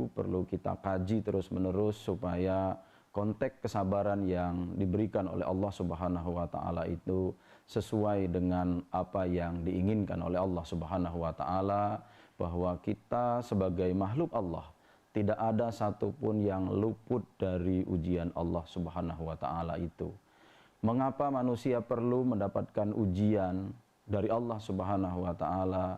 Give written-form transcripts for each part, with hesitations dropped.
itu perlu kita kaji terus-menerus supaya konteks kesabaran yang diberikan oleh Allah Subhanahu wa taala itu sesuai dengan apa yang diinginkan oleh Allah Subhanahu wa taala, bahwa kita sebagai makhluk Allah tidak ada satupun yang luput dari ujian Allah Subhanahu wa taala itu. Mengapa manusia perlu mendapatkan ujian dari Allah Subhanahu wa taala?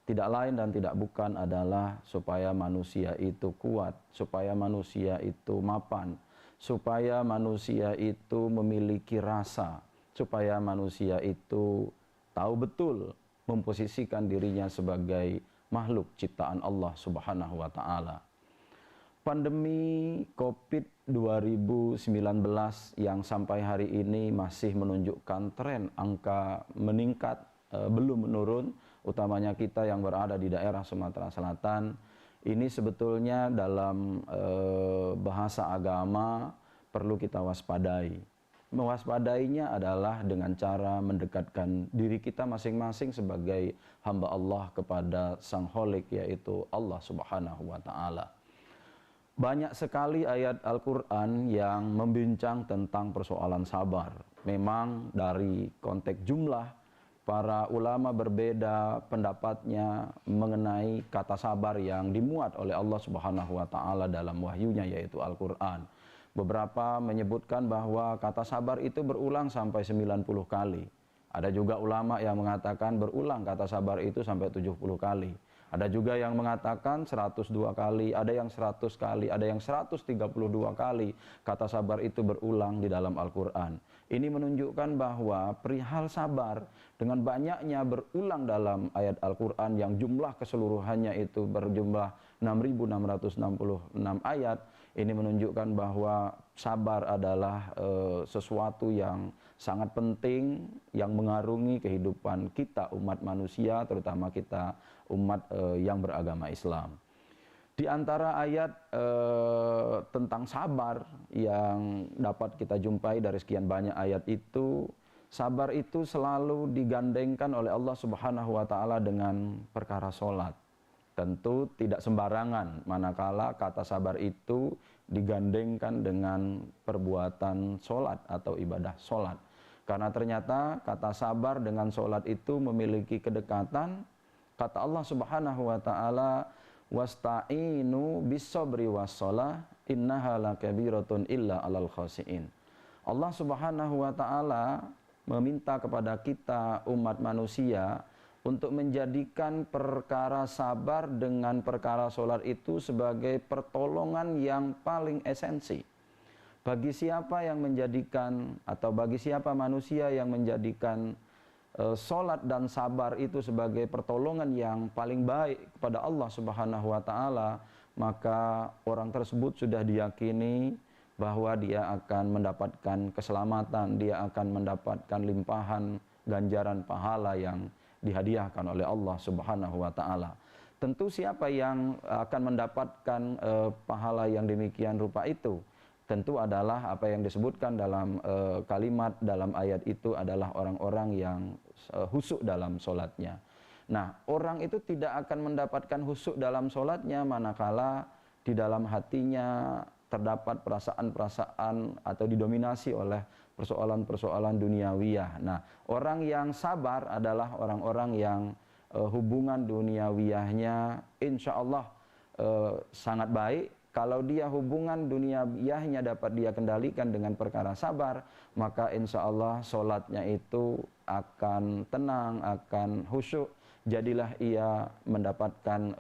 Tidak lain dan tidak bukan adalah supaya manusia itu kuat, supaya manusia itu mapan, supaya manusia itu memiliki rasa, supaya manusia itu tahu betul memposisikan dirinya sebagai makhluk ciptaan Allah Subhanahu wa taala. Pandemi Covid 2019 yang sampai hari ini masih menunjukkan tren angka meningkat, belum menurun, utamanya kita yang berada di daerah Sumatera Selatan. Ini sebetulnya dalam bahasa agama perlu kita waspadai. Mewaspadainya adalah dengan cara mendekatkan diri kita masing-masing sebagai hamba Allah kepada Sang Kholik, yaitu Allah Subhanahu wa taala. Banyak sekali ayat Al-Quran yang membincang tentang persoalan sabar. Memang dari konteks jumlah, para ulama berbeda pendapatnya mengenai kata sabar yang dimuat oleh Allah Subhanahu wa taala dalam wahyunya, yaitu Al-Quran. Beberapa menyebutkan bahwa kata sabar itu berulang sampai 90 kali. Ada juga ulama yang mengatakan berulang kata sabar itu sampai 70 kali. Ada juga yang mengatakan 102 kali, ada yang 100 kali, ada yang 132 kali kata sabar itu berulang di dalam Al-Quran. Ini menunjukkan bahwa perihal sabar dengan banyaknya berulang dalam ayat Al-Quran yang jumlah keseluruhannya itu berjumlah 6.666 ayat. Ini menunjukkan bahwa sabar adalah sesuatu yang sangat penting yang mengarungi kehidupan kita umat manusia, terutama kita umat yang beragama Islam. Di antara ayat tentang sabar yang dapat kita jumpai dari sekian banyak ayat itu, sabar itu selalu digandengkan oleh Allah Subhanahu wa taala dengan perkara sholat. Tentu tidak sembarangan manakala kata sabar itu digandengkan dengan perbuatan sholat atau ibadah sholat. Karena ternyata kata sabar dengan sholat itu memiliki kedekatan. Kata Allah Subhanahu wa taala, wasta'inu bis-sabri was-shalah innaha lakabiratun illa 'alal khashiin. Allah Subhanahu wa taala meminta kepada kita umat manusia untuk menjadikan perkara sabar dengan perkara sholat itu sebagai pertolongan yang paling esensi. Bagi siapa yang menjadikan atau bagi siapa manusia yang menjadikan sholat dan sabar itu sebagai pertolongan yang paling baik kepada Allah Subhanahu wa taala, maka orang tersebut sudah diyakini bahwa dia akan mendapatkan keselamatan, dia akan mendapatkan limpahan ganjaran pahala yang dihadiahkan oleh Allah Subhanahu wa taala. Tentu siapa yang akan mendapatkan pahala yang demikian rupa itu? Tentu adalah apa yang disebutkan dalam kalimat dalam ayat itu adalah orang-orang yang khusyuk dalam sholatnya. Nah, orang itu tidak akan mendapatkan khusyuk dalam sholatnya manakala di dalam hatinya terdapat perasaan-perasaan atau didominasi oleh persoalan-persoalan duniawiyah. Nah, orang yang sabar adalah orang-orang yang hubungan duniawiyahnya insya Allah sangat baik. Kalau dia hubungan duniawiyahnya dapat dia kendalikan dengan perkara sabar, maka insya Allah sholatnya itu akan tenang, akan khusyuk. Jadilah ia mendapatkan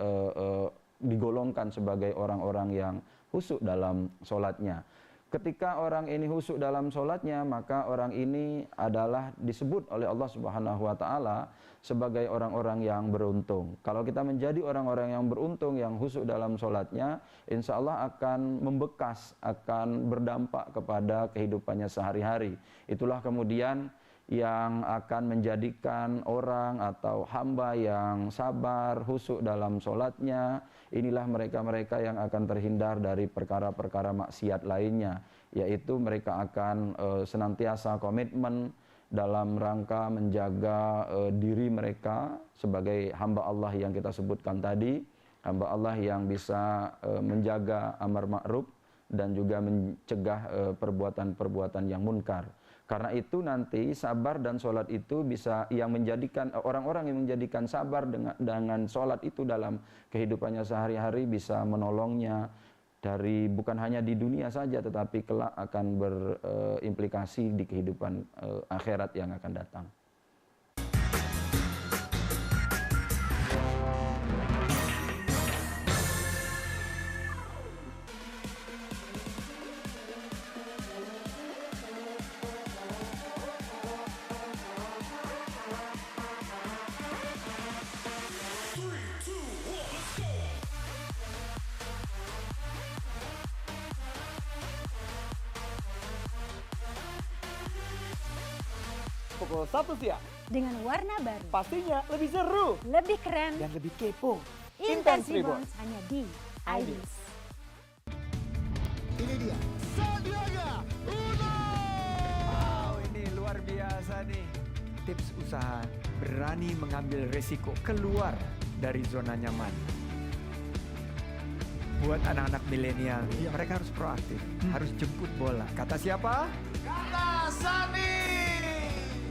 digolongkan sebagai orang-orang yang khusyuk dalam sholatnya. Ketika orang ini khusyuk dalam sholatnya, maka orang ini adalah disebut oleh Allah Subhanahu wa taala sebagai orang-orang yang beruntung. Kalau kita menjadi orang-orang yang beruntung, yang khusyuk dalam sholatnya, insya Allah akan membekas, akan berdampak kepada kehidupannya sehari-hari. Itulah kemudian yang akan menjadikan orang atau hamba yang sabar, khusyuk dalam sholatnya, inilah mereka-mereka yang akan terhindar dari perkara-perkara maksiat lainnya, yaitu mereka akan senantiasa komitmen dalam rangka menjaga diri mereka sebagai hamba Allah yang kita sebutkan tadi, hamba Allah yang bisa menjaga amar ma'ruf dan juga mencegah perbuatan-perbuatan yang munkar. Karena itu nanti sabar dan sholat itu bisa yang menjadikan orang-orang yang menjadikan sabar dengan sholat itu dalam kehidupannya sehari-hari bisa menolongnya dari bukan hanya di dunia saja tetapi kelak akan berimplikasi di kehidupan akhirat yang akan datang. Pukul 1 siang. Dengan warna baru, Pastinya lebih seru lebih keren, dan lebih kepo. Intense Intense Reborn. Reborn hanya di iNews. Ini dia Sandiaga Uno. Wow, ini luar biasa nih. Tips usaha berani mengambil resiko keluar dari zona nyaman. Buat anak-anak milenial, Iya. mereka harus proaktif, harus jemput bola. Kata siapa? Kata Sandi.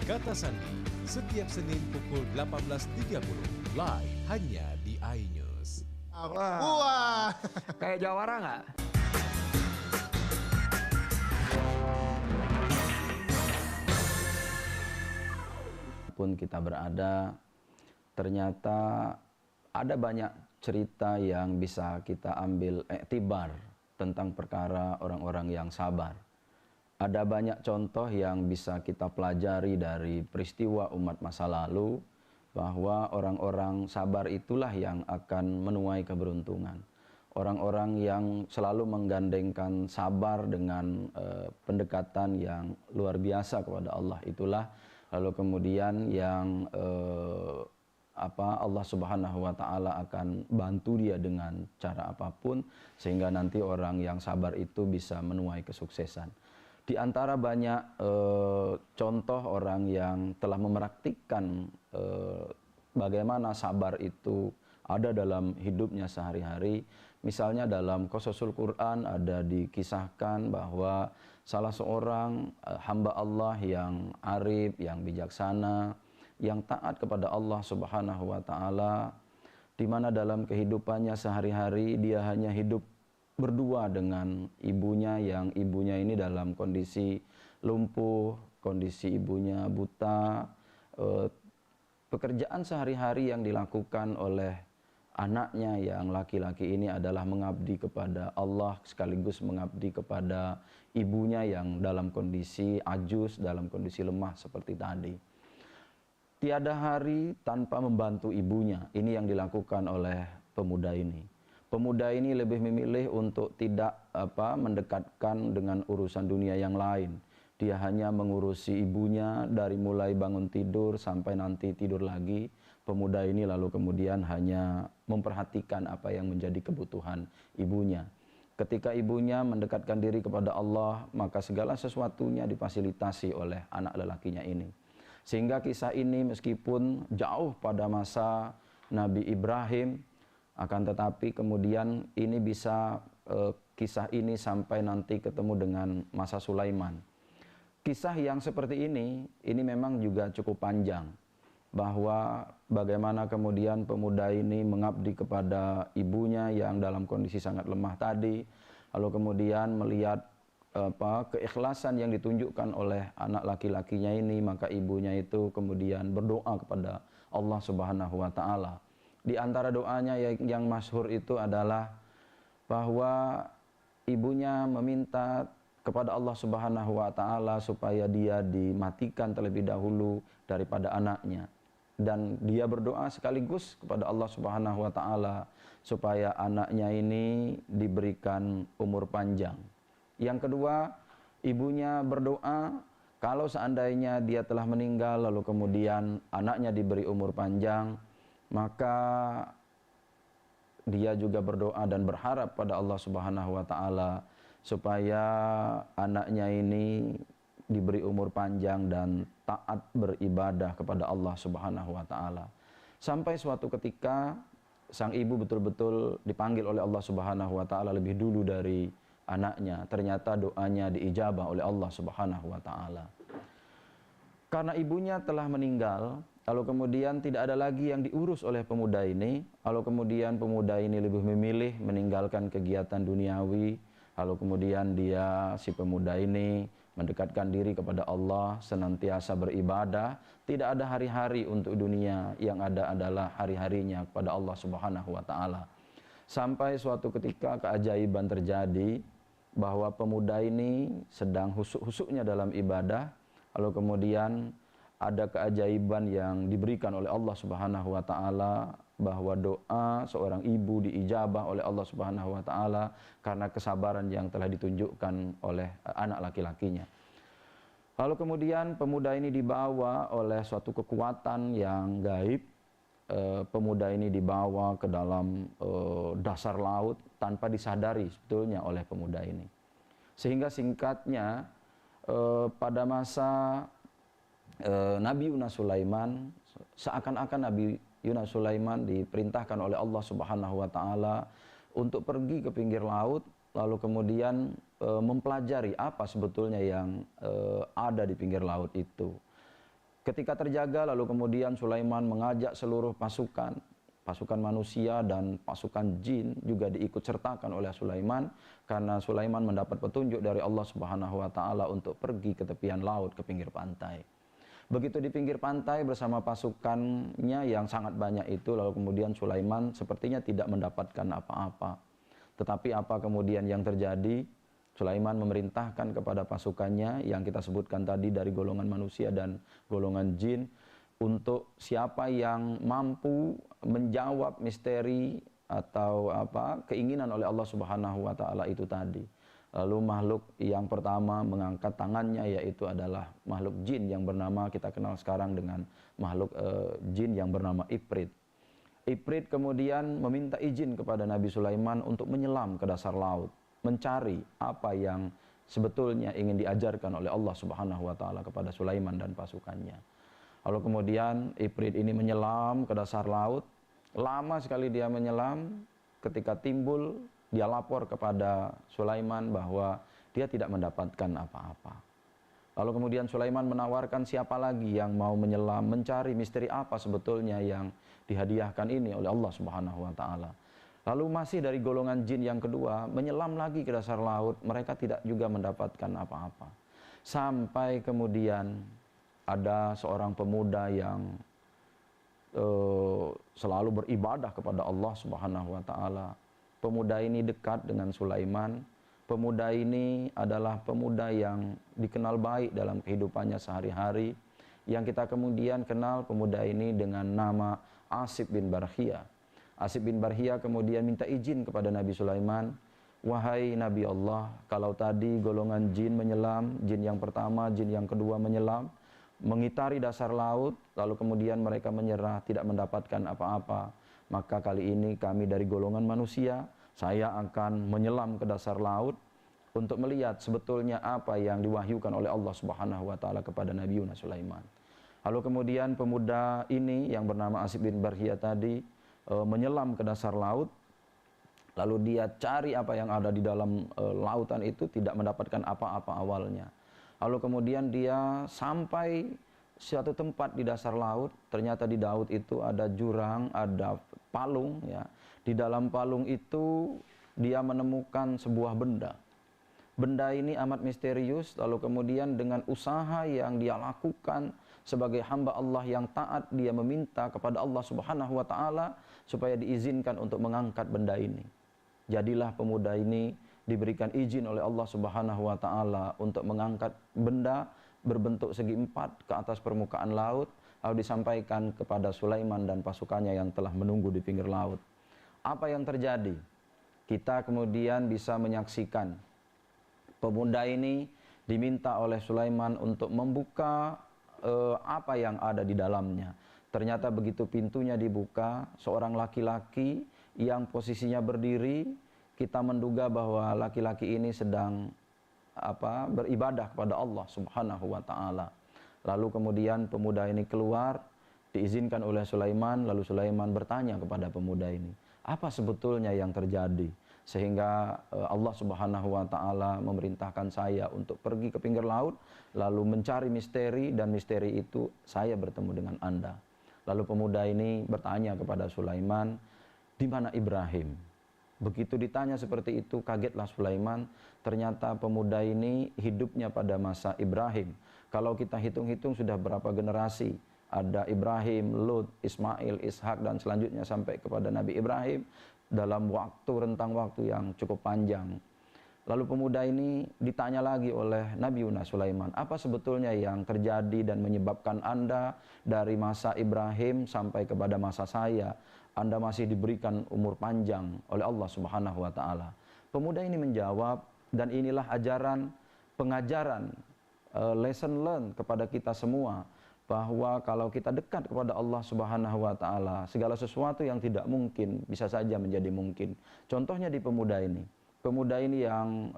Kata Sandi, setiap Senin pukul 18.30, live hanya di iNews. Wah. Kayak Jawara nggak? Pun kita berada, ternyata ada banyak cerita yang bisa kita ambil iktibar tentang perkara orang-orang yang sabar. Ada banyak contoh yang bisa kita pelajari dari peristiwa umat masa lalu, bahwa orang-orang sabar itulah yang akan menuai keberuntungan. Orang-orang yang selalu menggandengkan sabar dengan pendekatan yang luar biasa kepada Allah itulah lalu kemudian yang Allah Subhanahu wa taala akan bantu dia dengan cara apapun sehingga nanti orang yang sabar itu bisa menuai kesuksesan. Di antara banyak contoh orang yang telah mempraktikkan bagaimana sabar itu ada dalam hidupnya sehari-hari. Misalnya dalam Qasasul Quran ada dikisahkan bahwa salah seorang hamba Allah yang arif, yang bijaksana, yang taat kepada Allah Subhanahu wa taala, di mana dalam kehidupannya sehari-hari dia hanya hidup berdua dengan ibunya, yang ibunya ini dalam kondisi lumpuh, kondisi ibunya buta. Pekerjaan sehari-hari yang dilakukan oleh anaknya yang laki-laki ini adalah mengabdi kepada Allah sekaligus mengabdi kepada ibunya yang dalam kondisi ajus, dalam kondisi lemah seperti tadi. Tiada hari tanpa membantu ibunya. Ini yang dilakukan oleh pemuda ini. Pemuda ini lebih memilih untuk tidak mendekatkan dengan urusan dunia yang lain. Dia hanya mengurusi ibunya dari mulai bangun tidur sampai nanti tidur lagi. Pemuda ini lalu kemudian hanya memperhatikan apa yang menjadi kebutuhan ibunya. Ketika ibunya mendekatkan diri kepada Allah, maka segala sesuatunya difasilitasi oleh anak lelakinya ini. Sehingga kisah ini meskipun jauh pada masa Nabi Ibrahim, akan tetapi kemudian ini bisa kisah ini sampai nanti ketemu dengan masa Sulaiman. Kisah yang seperti ini memang juga cukup panjang. Bahwa bagaimana kemudian pemuda ini mengabdi kepada ibunya yang dalam kondisi sangat lemah tadi. Lalu kemudian melihat keikhlasan yang ditunjukkan oleh anak laki-lakinya ini, maka ibunya itu kemudian berdoa kepada Allah Subhanahu wa taala. Di antara doanya yang masyhur itu adalah bahwa ibunya meminta kepada Allah Subhanahu wa taala supaya dia dimatikan terlebih dahulu daripada anaknya. Dan dia berdoa sekaligus kepada Allah Subhanahu wa taala supaya anaknya ini diberikan umur panjang. Yang kedua, ibunya berdoa kalau seandainya dia telah meninggal lalu kemudian anaknya diberi umur panjang, maka dia juga berdoa dan berharap pada Allah Subhanahu wa taala supaya anaknya ini diberi umur panjang dan taat beribadah kepada Allah Subhanahu wa taala. Sampai suatu ketika sang ibu betul-betul dipanggil oleh Allah Subhanahu wa taala lebih dulu dari anaknya. Ternyata doanya diijabah oleh Allah Subhanahu wa taala. Karena ibunya telah meninggal, lalu kemudian tidak ada lagi yang diurus oleh pemuda ini, lalu kemudian pemuda ini lebih memilih meninggalkan kegiatan duniawi, lalu kemudian si pemuda ini mendekatkan diri kepada Allah, senantiasa beribadah, tidak ada hari-hari untuk dunia, yang ada adalah hari-harinya kepada Allah Subhanahu wa taala. Sampai suatu ketika keajaiban terjadi bahwa pemuda ini sedang husuk-husuknya dalam ibadah, lalu kemudian ada keajaiban yang diberikan oleh Allah Subhanahu wa taala bahwa doa seorang ibu diijabah oleh Allah Subhanahu wa taala karena kesabaran yang telah ditunjukkan oleh anak laki-lakinya. Lalu kemudian pemuda ini dibawa oleh suatu kekuatan yang gaib. Pemuda ini dibawa ke dalam dasar laut tanpa disadari sebetulnya oleh pemuda ini. Sehingga singkatnya pada masa Nabi Yunus Sulaiman, seakan-akan Nabi Yunus Sulaiman diperintahkan oleh Allah Subhanahu wa taala untuk pergi ke pinggir laut, lalu kemudian mempelajari apa sebetulnya yang ada di pinggir laut itu. Ketika terjaga, lalu kemudian Sulaiman mengajak seluruh pasukan manusia dan pasukan jin juga diikut sertakan oleh Sulaiman, karena Sulaiman mendapat petunjuk dari Allah Subhanahu wa taala untuk pergi ke tepian laut, ke pinggir pantai. Begitu di pinggir pantai bersama pasukannya yang sangat banyak itu, lalu kemudian Sulaiman sepertinya tidak mendapatkan apa-apa. Tetapi apa kemudian yang terjadi? Sulaiman memerintahkan kepada pasukannya yang kita sebutkan tadi dari golongan manusia dan golongan jin, untuk siapa yang mampu menjawab misteri atau keinginan oleh Allah Subhanahu wa taala itu tadi. Lalu makhluk yang pertama mengangkat tangannya yaitu adalah makhluk jin yang bernama, kita kenal sekarang dengan makhluk jin yang bernama Ifrit. Ifrit kemudian meminta izin kepada Nabi Sulaiman untuk menyelam ke dasar laut, mencari apa yang sebetulnya ingin diajarkan oleh Allah Subhanahu wa taala kepada Sulaiman dan pasukannya. Lalu kemudian Ifrit ini menyelam ke dasar laut. Lama sekali dia menyelam. Ketika timbul, dia lapor kepada Sulaiman bahwa dia tidak mendapatkan apa-apa. Lalu kemudian Sulaiman menawarkan siapa lagi yang mau menyelam, mencari misteri apa sebetulnya yang dihadiahkan ini oleh Allah Subhanahu wa taala. Lalu masih dari golongan jin yang kedua menyelam lagi ke dasar laut, mereka tidak juga mendapatkan apa-apa. Sampai kemudian ada seorang pemuda yang selalu beribadah kepada Allah Subhanahu wa taala. Pemuda ini dekat dengan Sulaiman. Pemuda ini adalah pemuda yang dikenal baik dalam kehidupannya sehari-hari. Yang kita kemudian kenal pemuda ini dengan nama Asib bin Barkhiyah. Asib bin Barkhiyah kemudian minta izin kepada Nabi Sulaiman, "Wahai Nabi Allah, kalau tadi golongan jin menyelam, jin yang pertama, jin yang kedua menyelam, mengitari dasar laut, lalu kemudian mereka menyerah, tidak mendapatkan apa-apa. Maka kali ini kami dari golongan manusia, saya akan menyelam ke dasar laut untuk melihat sebetulnya apa yang diwahyukan oleh Allah Subhanahu wa taala kepada Nabi Yunus Sulaiman." Lalu kemudian pemuda ini yang bernama Asib bin Barkhiyah tadi menyelam ke dasar laut, lalu dia cari apa yang ada di dalam lautan itu, tidak mendapatkan apa-apa awalnya. Lalu kemudian dia sampai suatu tempat di dasar laut, ternyata di laut itu ada jurang, ada palung ya. Di dalam palung itu dia menemukan sebuah benda. Benda ini amat misterius, lalu kemudian dengan usaha yang dia lakukan sebagai hamba Allah yang taat, dia meminta kepada Allah Subhanahu wa taala supaya diizinkan untuk mengangkat benda ini. Jadilah pemuda ini diberikan izin oleh Allah Subhanahu wa taala untuk mengangkat benda berbentuk segi empat ke atas permukaan laut, lalu disampaikan kepada Sulaiman dan pasukannya yang telah menunggu di pinggir laut. Apa yang terjadi? Kita kemudian bisa menyaksikan pemuda ini diminta oleh Sulaiman untuk membuka apa yang ada di dalamnya. Ternyata begitu pintunya dibuka, seorang laki-laki yang posisinya berdiri, kita menduga bahwa laki-laki ini sedang beribadah kepada Allah Subhanahu wa taala. Lalu kemudian pemuda ini keluar, diizinkan oleh Sulaiman, lalu Sulaiman bertanya kepada pemuda ini, apa sebetulnya yang terjadi? Sehingga Allah Subhanahu wa Ta'ala memerintahkan saya untuk pergi ke pinggir laut, lalu mencari misteri, dan misteri itu saya bertemu dengan Anda. Lalu pemuda ini bertanya kepada Sulaiman, di mana Ibrahim? Begitu ditanya seperti itu, kagetlah Sulaiman, ternyata pemuda ini hidupnya pada masa Ibrahim. Kalau kita hitung-hitung sudah berapa generasi, ada Ibrahim, Lut, Ismail, Ishak, dan selanjutnya sampai kepada Nabi Ibrahim, dalam rentang waktu yang cukup panjang. Lalu pemuda ini ditanya lagi oleh Nabi Sulaiman, apa sebetulnya yang terjadi dan menyebabkan Anda dari masa Ibrahim sampai kepada masa saya, Anda masih diberikan umur panjang oleh Allah Subhanahu wa Ta'ala. Pemuda ini menjawab, dan inilah pengajaran, lesson learned kepada kita semua, bahwa kalau kita dekat kepada Allah Subhanahu wa Ta'ala, segala sesuatu yang tidak mungkin bisa saja menjadi mungkin. Contohnya di pemuda ini. Pemuda ini yang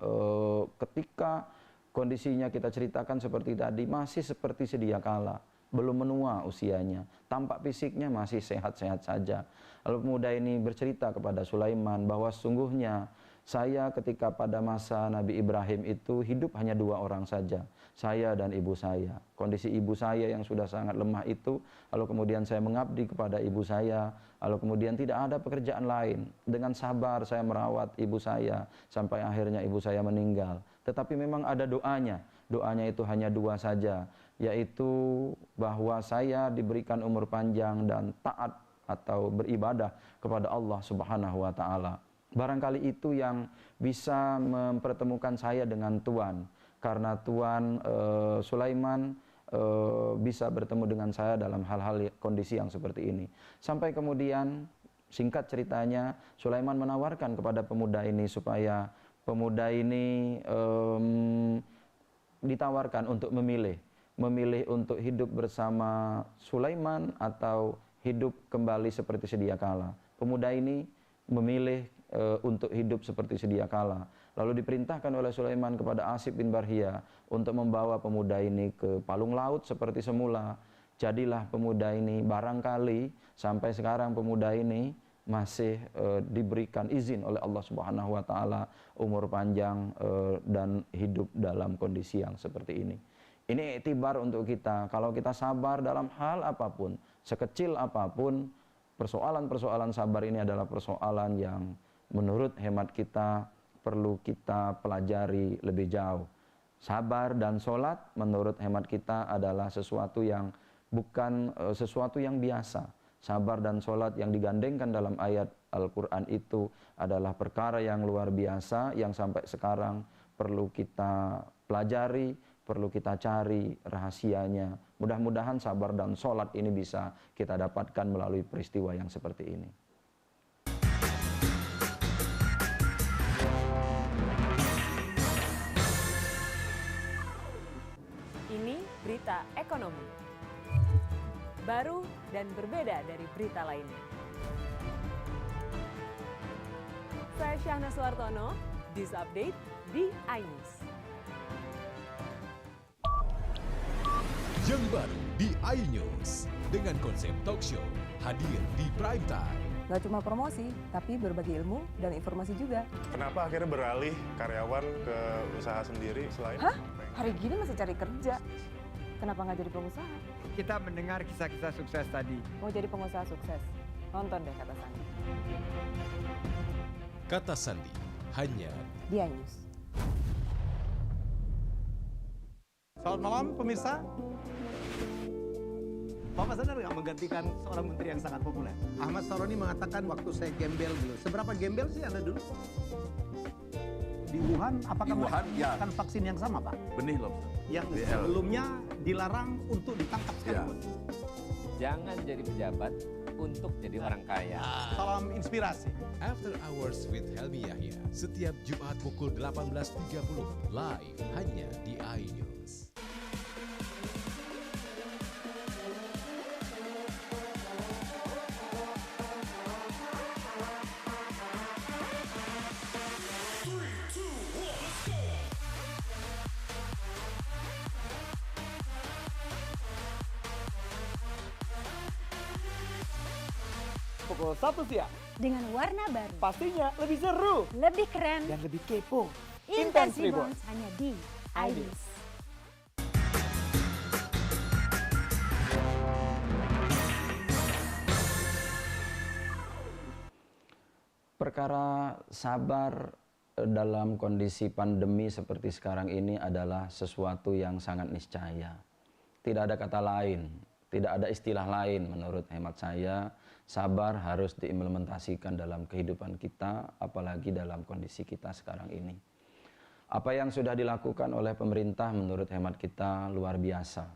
ketika kondisinya kita ceritakan seperti tadi, masih seperti sedia kala, belum menua usianya, tampak fisiknya masih sehat-sehat saja. Lalu pemuda ini bercerita kepada Sulaiman bahwa sesungguhnya saya ketika pada masa Nabi Ibrahim itu hidup hanya 2 orang saja, saya dan ibu saya. Kondisi ibu saya yang sudah sangat lemah itu, lalu kemudian saya mengabdi kepada ibu saya, lalu kemudian tidak ada pekerjaan lain. Dengan sabar saya merawat ibu saya, sampai akhirnya ibu saya meninggal. Tetapi memang ada doanya itu hanya 2 saja, yaitu bahwa saya diberikan umur panjang dan taat atau beribadah kepada Allah Subhanahu wa Ta'ala. Barangkali itu yang bisa mempertemukan saya dengan Tuhan, karena Tuhan Sulaiman bisa bertemu dengan saya dalam hal-hal kondisi yang seperti ini. Sampai kemudian singkat ceritanya, Sulaiman menawarkan kepada pemuda ini supaya pemuda ini ditawarkan untuk memilih untuk hidup bersama Sulaiman atau hidup kembali seperti sedia kala. Pemuda ini memilih untuk hidup seperti sedia kala. Lalu diperintahkan oleh Sulaiman kepada Asif bin Barhia untuk membawa pemuda ini ke palung laut seperti semula. Jadilah pemuda ini, barangkali sampai sekarang pemuda ini masih diberikan izin oleh Allah Subhanahu wa Ta'ala umur panjang dan hidup dalam kondisi yang seperti ini. Ini iktibar untuk kita, kalau kita sabar dalam hal apapun, sekecil apapun, persoalan-persoalan sabar ini adalah persoalan yang menurut hemat kita perlu kita pelajari lebih jauh. Sabar dan sholat menurut hemat kita adalah sesuatu yang bukan sesuatu yang biasa. Sabar dan sholat yang digandengkan dalam ayat Al-Quran itu adalah perkara yang luar biasa, yang sampai sekarang perlu kita pelajari, perlu kita cari rahasianya. Mudah-mudahan sabar dan sholat ini bisa kita dapatkan melalui peristiwa yang seperti ini. Ini berita ekonomi. Baru dan berbeda dari berita lainnya. Saya Syahna Suartono, This Update di iNews. Yang baru di iNews dengan konsep talk show hadir di prime time. Gak cuma promosi, tapi berbagi ilmu dan informasi juga. Kenapa akhirnya beralih karyawan ke usaha sendiri selain? Hah? Hari gini masih cari kerja. Kenapa nggak jadi pengusaha? Kita mendengar kisah-kisah sukses tadi. Mau jadi pengusaha sukses? Nonton deh Kata Sandi. Kata Sandi hanya Di iNews. Selamat malam pemirsa. Bapak sadar nggak menggantikan seorang menteri yang sangat populer? Ahmad Saroni mengatakan waktu saya gembel dulu. Seberapa gembel sih Anda dulu? Di Wuhan, apakah Di Wuhan, ya. menggunakan vaksin yang sama, Pak? Benih loh. Yang BL. sebelumnya dilarang untuk ditangkap Ya. sekalipun. Jangan jadi pejabat untuk jadi orang kaya. Salam inspirasi. After Hours with Helmi Yahya setiap Jumat pukul 18.30 live hanya di iNews. pukul 1 siang. Dengan warna baru, Pastinya lebih seru lebih keren, dan lebih kepo. Intense Intense Reborn. Reborn hanya di IDIS. Perkara sabar dalam kondisi pandemi seperti sekarang ini adalah sesuatu yang sangat niscaya. Tidak ada kata lain, tidak ada istilah lain menurut hemat saya. Sabar harus diimplementasikan dalam kehidupan kita, apalagi dalam kondisi kita sekarang ini. Apa yang sudah dilakukan oleh pemerintah menurut hemat kita luar biasa.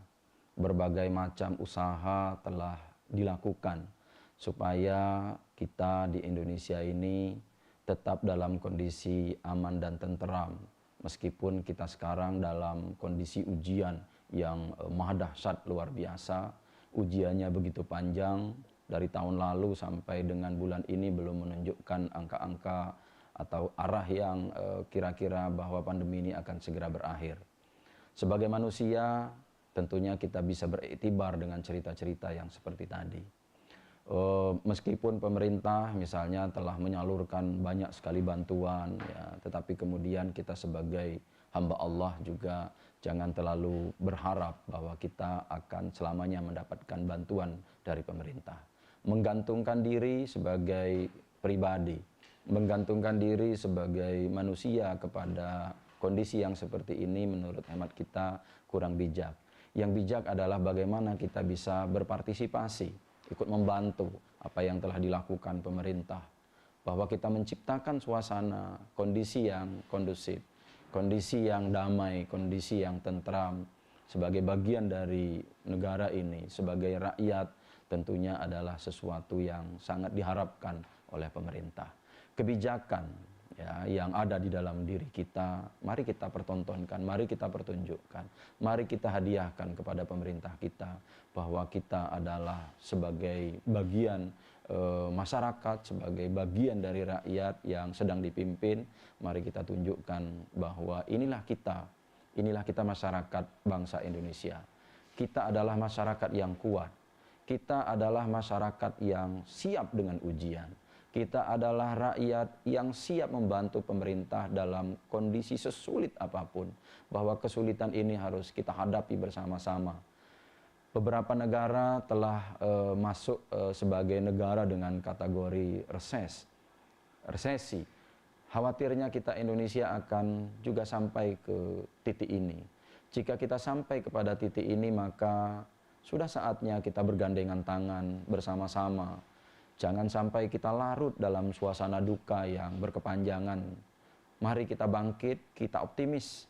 Berbagai macam usaha telah dilakukan supaya kita di Indonesia ini tetap dalam kondisi aman dan tenteram. Meskipun kita sekarang dalam kondisi ujian yang maha dahsyat luar biasa, ujiannya begitu panjang, dari tahun lalu sampai dengan bulan ini belum menunjukkan angka-angka atau arah yang kira-kira bahwa pandemi ini akan segera berakhir. Sebagai manusia, tentunya kita bisa beriktibar dengan cerita-cerita yang seperti tadi. Meskipun pemerintah misalnya telah menyalurkan banyak sekali bantuan, ya, tetapi kemudian kita sebagai hamba Allah juga jangan terlalu berharap bahwa kita akan selamanya mendapatkan bantuan dari pemerintah. Menggantungkan diri sebagai pribadi, menggantungkan diri sebagai manusia kepada kondisi yang seperti ini menurut hemat kita kurang bijak. Yang bijak adalah bagaimana kita bisa berpartisipasi, ikut membantu apa yang telah dilakukan pemerintah. Bahwa kita menciptakan suasana, kondisi yang kondusif, kondisi yang damai, kondisi yang tentram. Sebagai bagian dari negara ini, sebagai rakyat, tentunya adalah sesuatu yang sangat diharapkan oleh pemerintah. Kebijakan ya, yang ada di dalam diri kita, mari kita pertontonkan, mari kita pertunjukkan, mari kita hadiahkan kepada pemerintah kita bahwa kita adalah sebagai bagian masyarakat, sebagai bagian dari rakyat yang sedang dipimpin. Mari kita tunjukkan bahwa inilah kita masyarakat bangsa Indonesia. Kita adalah masyarakat yang kuat. Kita adalah masyarakat yang siap dengan ujian. Kita adalah rakyat yang siap membantu pemerintah dalam kondisi sesulit apapun. Bahwa kesulitan ini harus kita hadapi bersama-sama. Beberapa negara telah masuk sebagai negara dengan kategori resesi. Khawatirnya kita Indonesia akan juga sampai ke titik ini. Jika kita sampai kepada titik ini, maka sudah saatnya kita bergandengan tangan bersama-sama. Jangan sampai kita larut dalam suasana duka yang berkepanjangan. Mari kita bangkit, kita optimis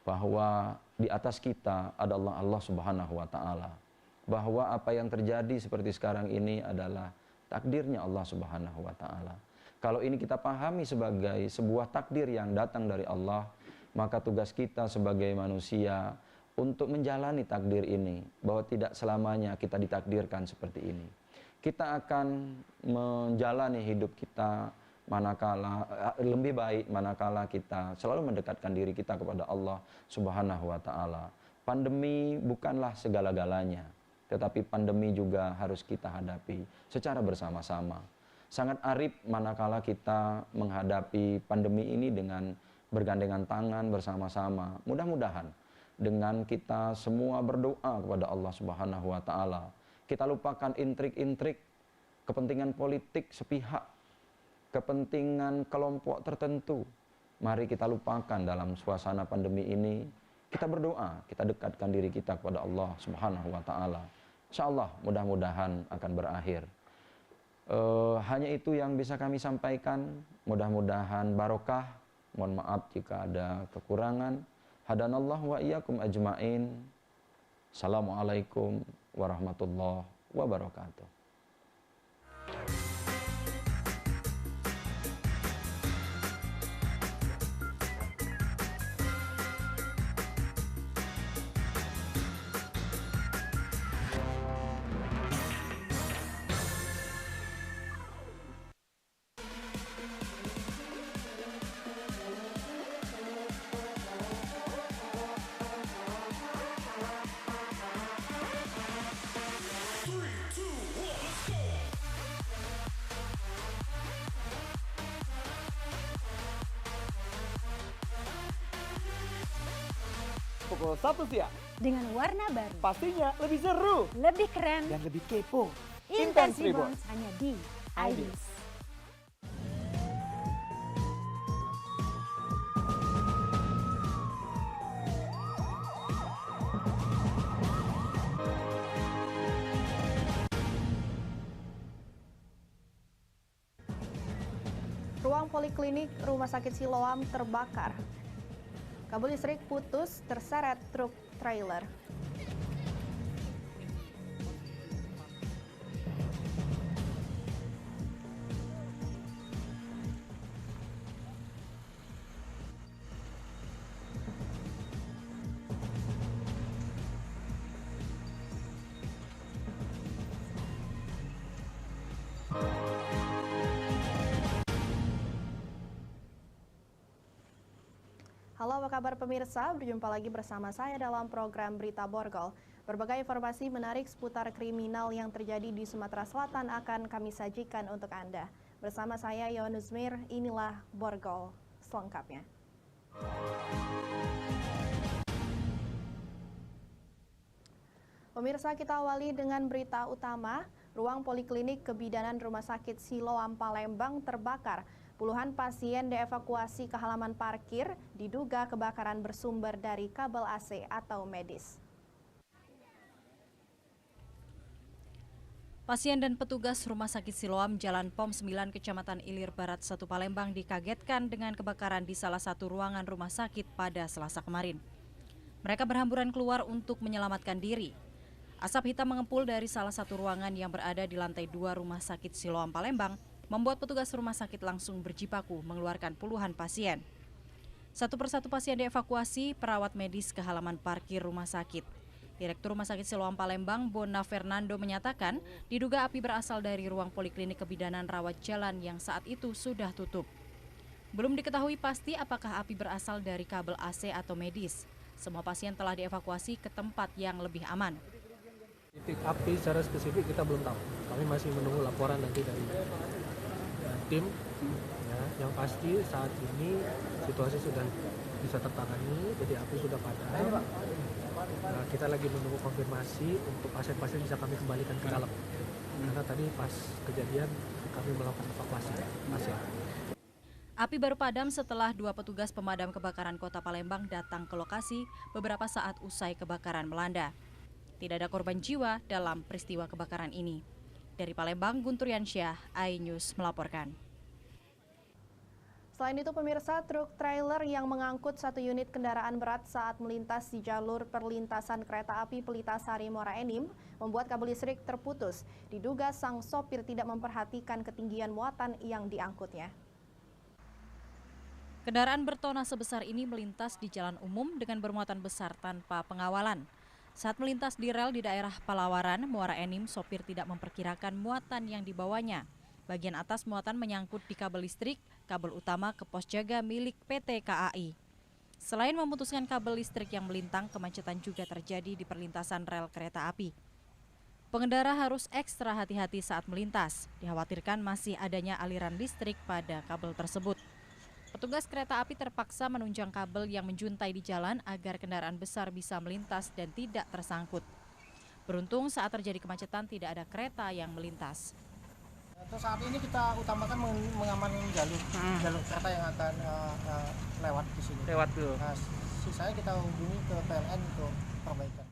bahwa di atas kita adalah Allah Subhanahu wa Ta'ala. Bahwa apa yang terjadi seperti sekarang ini adalah takdirnya Allah Subhanahu wa Ta'ala. Kalau ini kita pahami sebagai sebuah takdir yang datang dari Allah, maka tugas kita sebagai manusia untuk menjalani takdir ini, bahwa tidak selamanya kita ditakdirkan seperti ini. Kita akan menjalani hidup kita lebih baik manakala kita selalu mendekatkan diri kita kepada Allah Subhanahu wa Ta'ala. Pandemi bukanlah segala-galanya, tetapi pandemi juga harus kita hadapi secara bersama-sama. Sangat arif manakala kita menghadapi pandemi ini dengan bergandengan tangan bersama-sama. Mudah-mudahan dengan kita semua berdoa kepada Allah Subhanahu wa Ta'ala, kita lupakan intrik-intrik kepentingan politik sepihak, kepentingan kelompok tertentu. Mari kita lupakan dalam suasana pandemi ini. Kita berdoa, kita dekatkan diri kita kepada Allah Subhanahu wa Ta'ala. Insyaallah mudah-mudahan akan berakhir. Hanya itu yang bisa kami sampaikan. Mudah-mudahan barokah. Mohon maaf jika ada kekurangan. Hadanallahu wa iyyakum ajmain. Assalamualaikum warahmatullahi wabarakatuh. pukul 1 siang. Dengan warna baru, Pastinya lebih seru lebih keren, dan lebih kepo. Intense Intense Reborn. Reborn hanya di IDIS. Ruang poliklinik Rumah Sakit Siloam terbakar. Kabel listrik putus terseret truk trailer. Halo, apa kabar pemirsa? Berjumpa lagi bersama saya dalam program Berita Borgol. Berbagai informasi menarik seputar kriminal yang terjadi di Sumatera Selatan akan kami sajikan untuk Anda. Bersama saya Yonus Mir, inilah Borgol selengkapnya. Pemirsa, kita awali dengan berita utama. Ruang poliklinik kebidanan Rumah Sakit Siloam Palembang terbakar. Puluhan pasien dievakuasi ke halaman parkir, diduga kebakaran bersumber dari kabel AC atau medis. Pasien dan petugas Rumah Sakit Siloam Jalan POM 9 Kecamatan Ilir Barat 1 Palembang dikagetkan dengan kebakaran di salah satu ruangan rumah sakit pada Selasa kemarin. Mereka berhamburan keluar untuk menyelamatkan diri. Asap hitam mengepul dari salah satu ruangan yang berada di lantai 2 Rumah Sakit Siloam Palembang membuat petugas rumah sakit langsung berjibaku mengeluarkan puluhan pasien. Satu persatu pasien dievakuasi perawat medis ke halaman parkir rumah sakit. Direktur Rumah Sakit Siloam Palembang, Bona Fernando menyatakan, diduga api berasal dari ruang poliklinik kebidanan rawat jalan yang saat itu sudah tutup. Belum diketahui pasti apakah api berasal dari kabel AC atau medis. Semua pasien telah dievakuasi ke tempat yang lebih aman. Titik api secara spesifik kita belum tahu. Kami masih menunggu laporan nanti dari tim. Ya, yang pasti saat ini situasi sudah bisa tertangani, jadi api sudah padam. Nah, kita lagi menunggu konfirmasi untuk pasien-pasien bisa kami kembalikan ke dalam. Karena tadi pas kejadian kami melakukan evakuasi pasien. Api baru padam setelah 2 petugas pemadam kebakaran Kota Palembang datang ke lokasi beberapa saat usai kebakaran melanda. Tidak ada korban jiwa dalam peristiwa kebakaran ini. Dari Palembang, Guntur Yansyah, iNews melaporkan. Selain itu, pemirsa, truk trailer yang mengangkut 1 unit kendaraan berat saat melintas di jalur perlintasan kereta api Pelitasari Muara Enim membuat kabel listrik terputus. Diduga sang sopir tidak memperhatikan ketinggian muatan yang diangkutnya. Kendaraan bertona sebesar ini melintas di jalan umum dengan bermuatan besar tanpa pengawalan. Saat melintas di rel di daerah Palawaran, Muara Enim, sopir tidak memperkirakan muatan yang dibawanya. Bagian atas muatan menyangkut di kabel listrik, kabel utama ke pos jaga milik PT KAI. Selain memutuskan kabel listrik yang melintang, kemacetan juga terjadi di perlintasan rel kereta api. Pengendara harus ekstra hati-hati saat melintas. Dikhawatirkan masih adanya aliran listrik pada kabel tersebut. Petugas kereta api terpaksa menunjang kabel yang menjuntai di jalan agar kendaraan besar bisa melintas dan tidak tersangkut. Beruntung saat terjadi kemacetan tidak ada kereta yang melintas. Untuk saat ini kita utamakan mengamankan jalur kereta yang akan lewat di sini. Lewat dulu. Nah, sisanya kita hubungi ke PLN untuk perbaikan.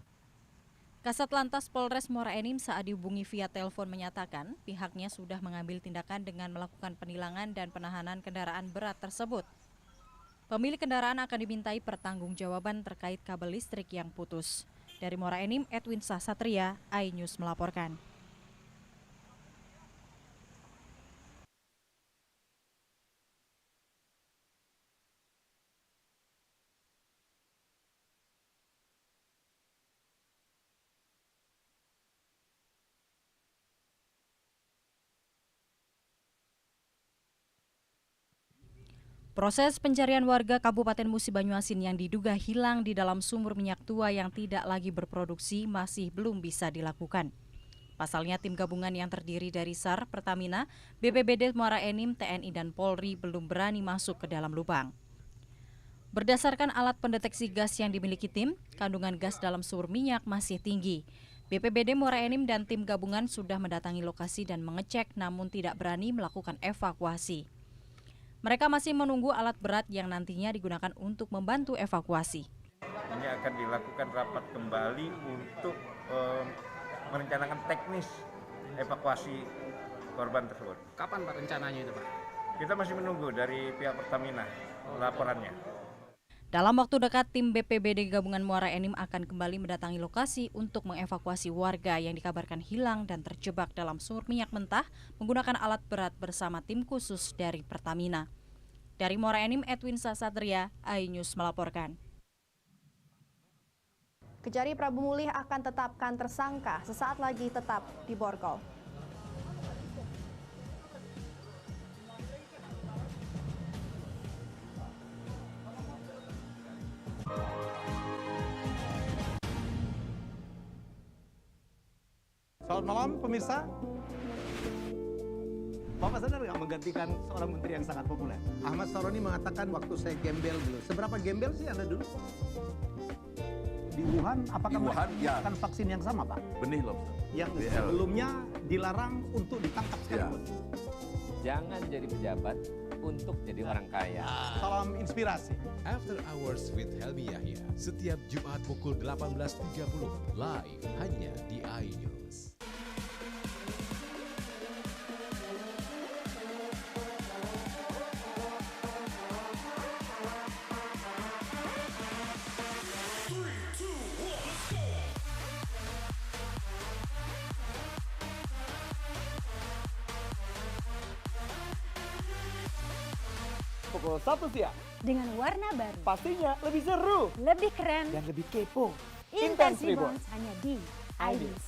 Kasat Lantas Polres Muara Enim saat dihubungi via telepon menyatakan pihaknya sudah mengambil tindakan dengan melakukan penilangan dan penahanan kendaraan berat tersebut. Pemilik kendaraan akan dimintai pertanggungjawaban terkait kabel listrik yang putus. Dari Muara Enim, Edwin Sasatria, iNews melaporkan. Proses pencarian warga Kabupaten Musi Banyuasin yang diduga hilang di dalam sumur minyak tua yang tidak lagi berproduksi masih belum bisa dilakukan. Pasalnya tim gabungan yang terdiri dari SAR, Pertamina, BPBD Muara Enim, TNI dan Polri belum berani masuk ke dalam lubang. Berdasarkan alat pendeteksi gas yang dimiliki tim, kandungan gas dalam sumur minyak masih tinggi. BPBD Muara Enim dan tim gabungan sudah mendatangi lokasi dan mengecek namun tidak berani melakukan evakuasi. Mereka masih menunggu alat berat yang nantinya digunakan untuk membantu evakuasi. Ini akan dilakukan rapat kembali untuk merencanakan teknis evakuasi korban tersebut. Kapan Pak rencananya itu Pak? Kita masih menunggu dari pihak Pertamina laporannya. Dalam waktu dekat, tim BPBD Gabungan Muara Enim akan kembali mendatangi lokasi untuk mengevakuasi warga yang dikabarkan hilang dan terjebak dalam sumur minyak mentah menggunakan alat berat bersama tim khusus dari Pertamina. Dari Muara Enim, Edwin Sasatria, iNews melaporkan. Kejari Prabu Mulih akan tetapkan tersangka sesaat lagi tetap di Borgol. Selamat malam pemirsa. Bapak sadar nggak menggantikan seorang menteri yang sangat populer? Ahmad Saroni mengatakan waktu saya gembel dulu. Seberapa gembel sih Anda dulu? Di Wuhan, apakah Wuhan, ya. menggunakan vaksin yang sama, Pak? Benih lobster. Yang BL. sebelumnya dilarang untuk ditangkap sekalipun. Jangan jadi pejabat untuk jadi orang kaya. Salam inspirasi. After Hours with Helmi Yahya, setiap Jumat pukul 18.30, live hanya di iNews. Pukul 1 siang. Dengan warna baru. Pastinya lebih seru. Lebih keren. Dan lebih kepo. Intense Rebounds hanya di iNews.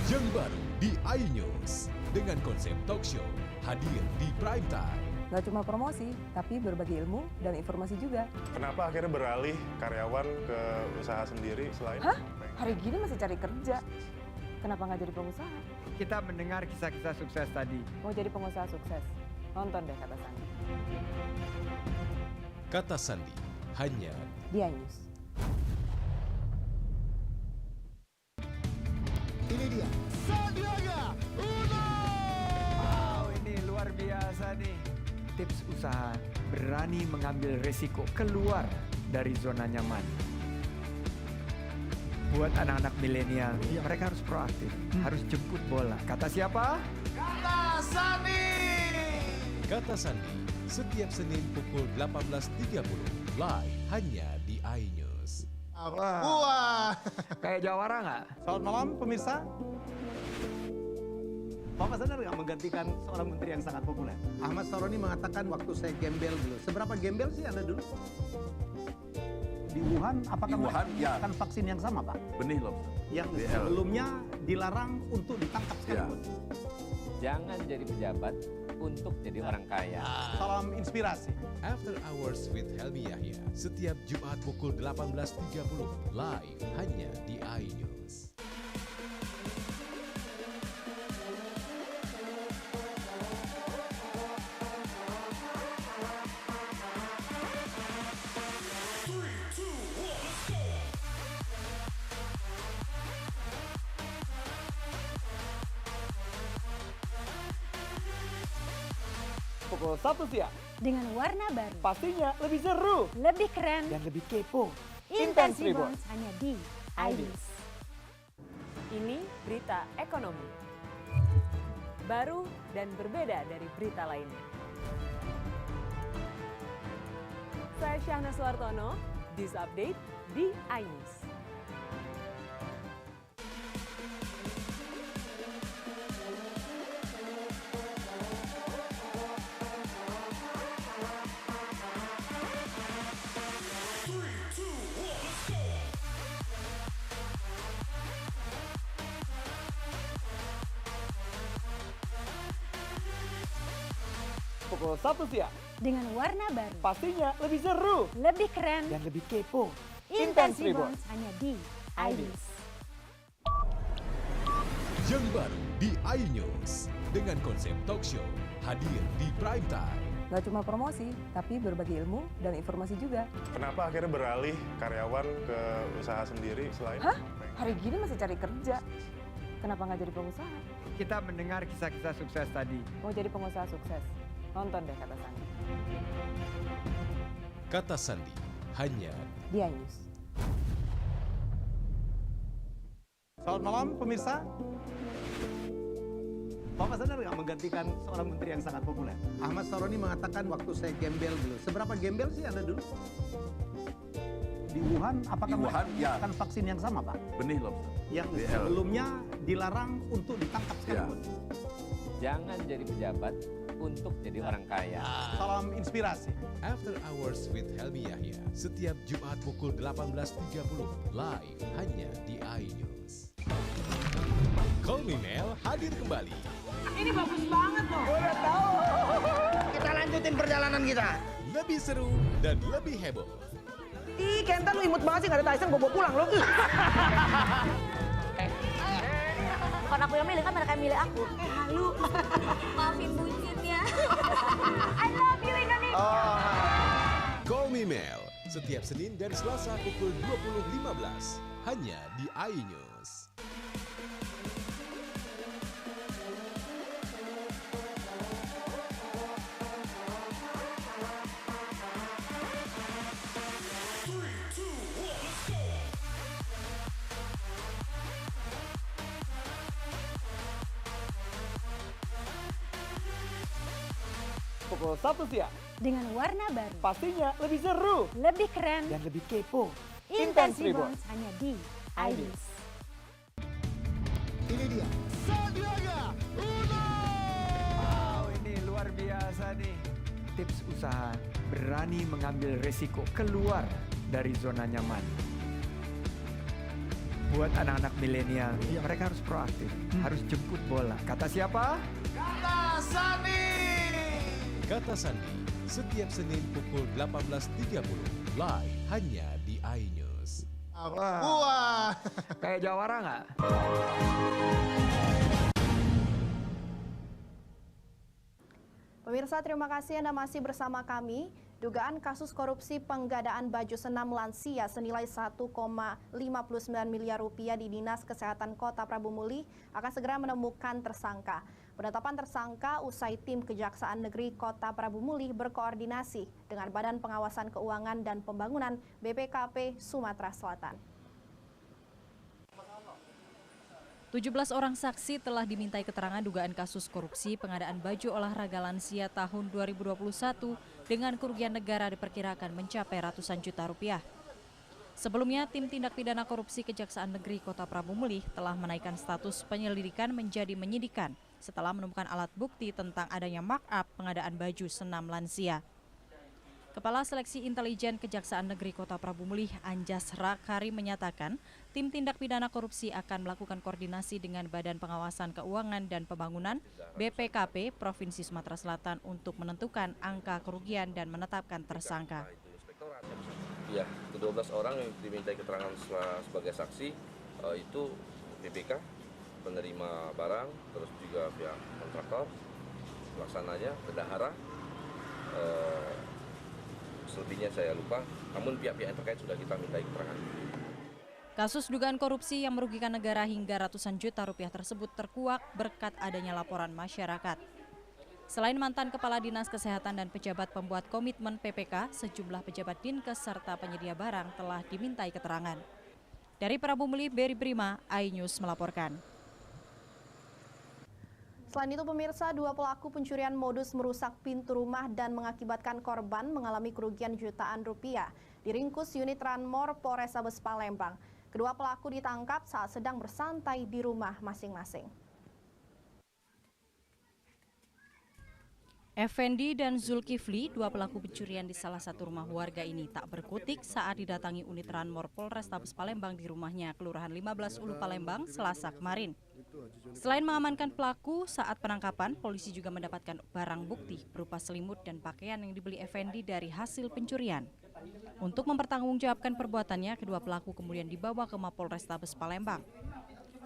Yang baru di iNews dengan konsep talk show hadir di prime time. Gak cuma promosi, tapi berbagi ilmu dan informasi juga. Kenapa akhirnya beralih karyawan ke usaha sendiri selain... Hah? Hari gini masih cari kerja. Kenapa nggak jadi pengusaha? Kita mendengar kisah-kisah sukses tadi. Mau jadi pengusaha sukses? Nonton deh Kata Sandi. Kata Sandi hanya Di iNews. Ini dia, Sandiaga Uno! Wow, ini luar biasa nih. Tips usaha, berani mengambil resiko keluar dari zona nyaman. Buat anak-anak milenial, mereka harus proaktif, harus jemput bola. Kata siapa? Kata Sandi! Kata Sandi setiap Senin pukul 18.30 live hanya di iNews. Wah. Kayak jawara nggak? Selamat malam pemirsa. Bapak sadar nggak menggantikan seorang menteri yang sangat populer? Ahmad Saroni mengatakan waktu saya gembel dulu. Seberapa gembel sih Anda dulu? Di Wuhan, apakah Di Wuhan, ya. menggunakan vaksin yang sama, Pak? Benih lobster. Yang BL. sebelumnya dilarang untuk ditangkap sekalipun. Jangan jadi pejabat untuk jadi orang kaya. Salam inspirasi. After Hours with Helmi Yahya, setiap Jumat pukul 18.30 live hanya di iNews. Pukul 1 siang. Dengan warna baru. Pastinya lebih seru. Lebih keren. Dan lebih kepo. Intense Rebounds hanya di iNews. Ini berita ekonomi. Baru dan berbeda dari berita lainnya. Saya Syahna Suartono, This Update di iNews. Pukul 1 siang. Dengan warna baru. Pastinya lebih seru. Lebih keren. Dan lebih kepo. Intense Rebounds hanya di iNews. Yang baru di iNews dengan konsep talk show hadir di prime time. Nggak cuma promosi, tapi berbagi ilmu dan informasi juga. Kenapa akhirnya beralih karyawan ke usaha sendiri selain? Hah? Hari gini masih cari kerja. Kenapa nggak jadi pengusaha? Kita mendengar kisah-kisah sukses tadi. Mau jadi pengusaha sukses? Nonton deh Kata Sandi. Kata Sandi hanya di iNews. Selamat malam pemirsa. Bapak sadar nggak menggantikan seorang menteri yang sangat populer? Ahmad Saroni mengatakan waktu saya gembel dulu. Seberapa gembel sih Anda dulu? Di Wuhan, apakah Di Wuhan, ya. menggunakan vaksin yang sama, Pak? Benih lobster. Yang BL. sebelumnya dilarang untuk ditangkap sekalipun. Jangan jadi pejabat untuk jadi orang kaya. Salam inspirasi. After Hours with Helmi Yahya setiap Jumat pukul 18.30 live hanya di iNews. Call Me Mel hadir kembali. Ini bagus banget loh. Udah tahu. Kita lanjutin perjalanan kita. Lebih seru dan lebih heboh. Ih, Kenta lu imut banget sih, gak ada Tyson, gue bawa pulang lo. Bukan aku yang milih, kan mereka yang milih aku. Malu. Maafin bucinnya. I love you Indonesia. Call Me Mel setiap Senin dan Selasa pukul 20.15 hanya di iNews. Pukul 1 siang. Dengan warna baru. Pastinya lebih seru. Lebih keren. Dan lebih kepo. Intense Reborns hanya di iNews. Ini dia. Sandiaga Uno. Wow, ini luar biasa nih. Tips usaha berani mengambil resiko keluar dari zona nyaman. Buat anak-anak milenial, mereka harus proaktif, harus jemput bola. Kata siapa? Kata Sandi. Kata Sandi setiap Senin pukul 18.30 live hanya di iNews. Wah. Kayak jawara nggak? Pemirsa, terima kasih Anda masih bersama kami. Dugaan kasus korupsi penggadaan baju senam lansia senilai 1,59 miliar rupiah di Dinas Kesehatan Kota Prabu Muli akan segera menemukan tersangka. Penetapan tersangka usai tim Kejaksaan Negeri Kota Prabu Muli berkoordinasi dengan Badan Pengawasan Keuangan dan Pembangunan BPKP Sumatera Selatan. 17 orang saksi telah dimintai keterangan dugaan kasus korupsi pengadaan baju olahraga lansia tahun 2021 dengan kerugian negara diperkirakan mencapai ratusan juta rupiah. Sebelumnya, tim tindak pidana korupsi Kejaksaan Negeri Kota Prabu Muli telah menaikkan status penyelidikan menjadi menyidikan setelah menemukan alat bukti tentang adanya markup pengadaan baju senam lansia. Kepala Seleksi Intelijen Kejaksaan Negeri Kota Prabu Muli, Anjas Rakari menyatakan, tim tindak pidana korupsi akan melakukan koordinasi dengan Badan Pengawasan Keuangan dan Pembangunan BPKP Provinsi Sumatera Selatan untuk menentukan angka kerugian dan menetapkan tersangka. Ya, 12 orang yang dimintai keterangan sebagai saksi itu BPK, penerima barang, terus juga pihak kontraktor, pelaksananya, bendahara, selebihnya saya lupa, namun pihak-pihak yang terkait sudah kita mintai keterangan. Kasus dugaan korupsi yang merugikan negara hingga ratusan juta rupiah tersebut terkuak berkat adanya laporan masyarakat. Selain mantan Kepala Dinas Kesehatan dan pejabat pembuat komitmen PPK, sejumlah pejabat Dinkes serta penyedia barang telah dimintai keterangan. Dari Prabu Muli, Beri Brima, iNews melaporkan. Selain itu, pemirsa, dua pelaku pencurian modus merusak pintu rumah dan mengakibatkan korban mengalami kerugian jutaan rupiah diringkus unit Ranmor Polrestabes Palembang. Kedua pelaku ditangkap saat sedang bersantai di rumah masing-masing. Effendi dan Zulkifli, dua pelaku pencurian di salah satu rumah warga ini tak berkutik saat didatangi unit Ranmor Polrestabes Palembang di rumahnya Kelurahan 15 Ulu Palembang Selasa kemarin. Selain mengamankan pelaku, saat penangkapan polisi juga mendapatkan barang bukti berupa selimut dan pakaian yang dibeli Effendi dari hasil pencurian. Untuk mempertanggungjawabkan perbuatannya, kedua pelaku kemudian dibawa ke Mapolrestabes Palembang.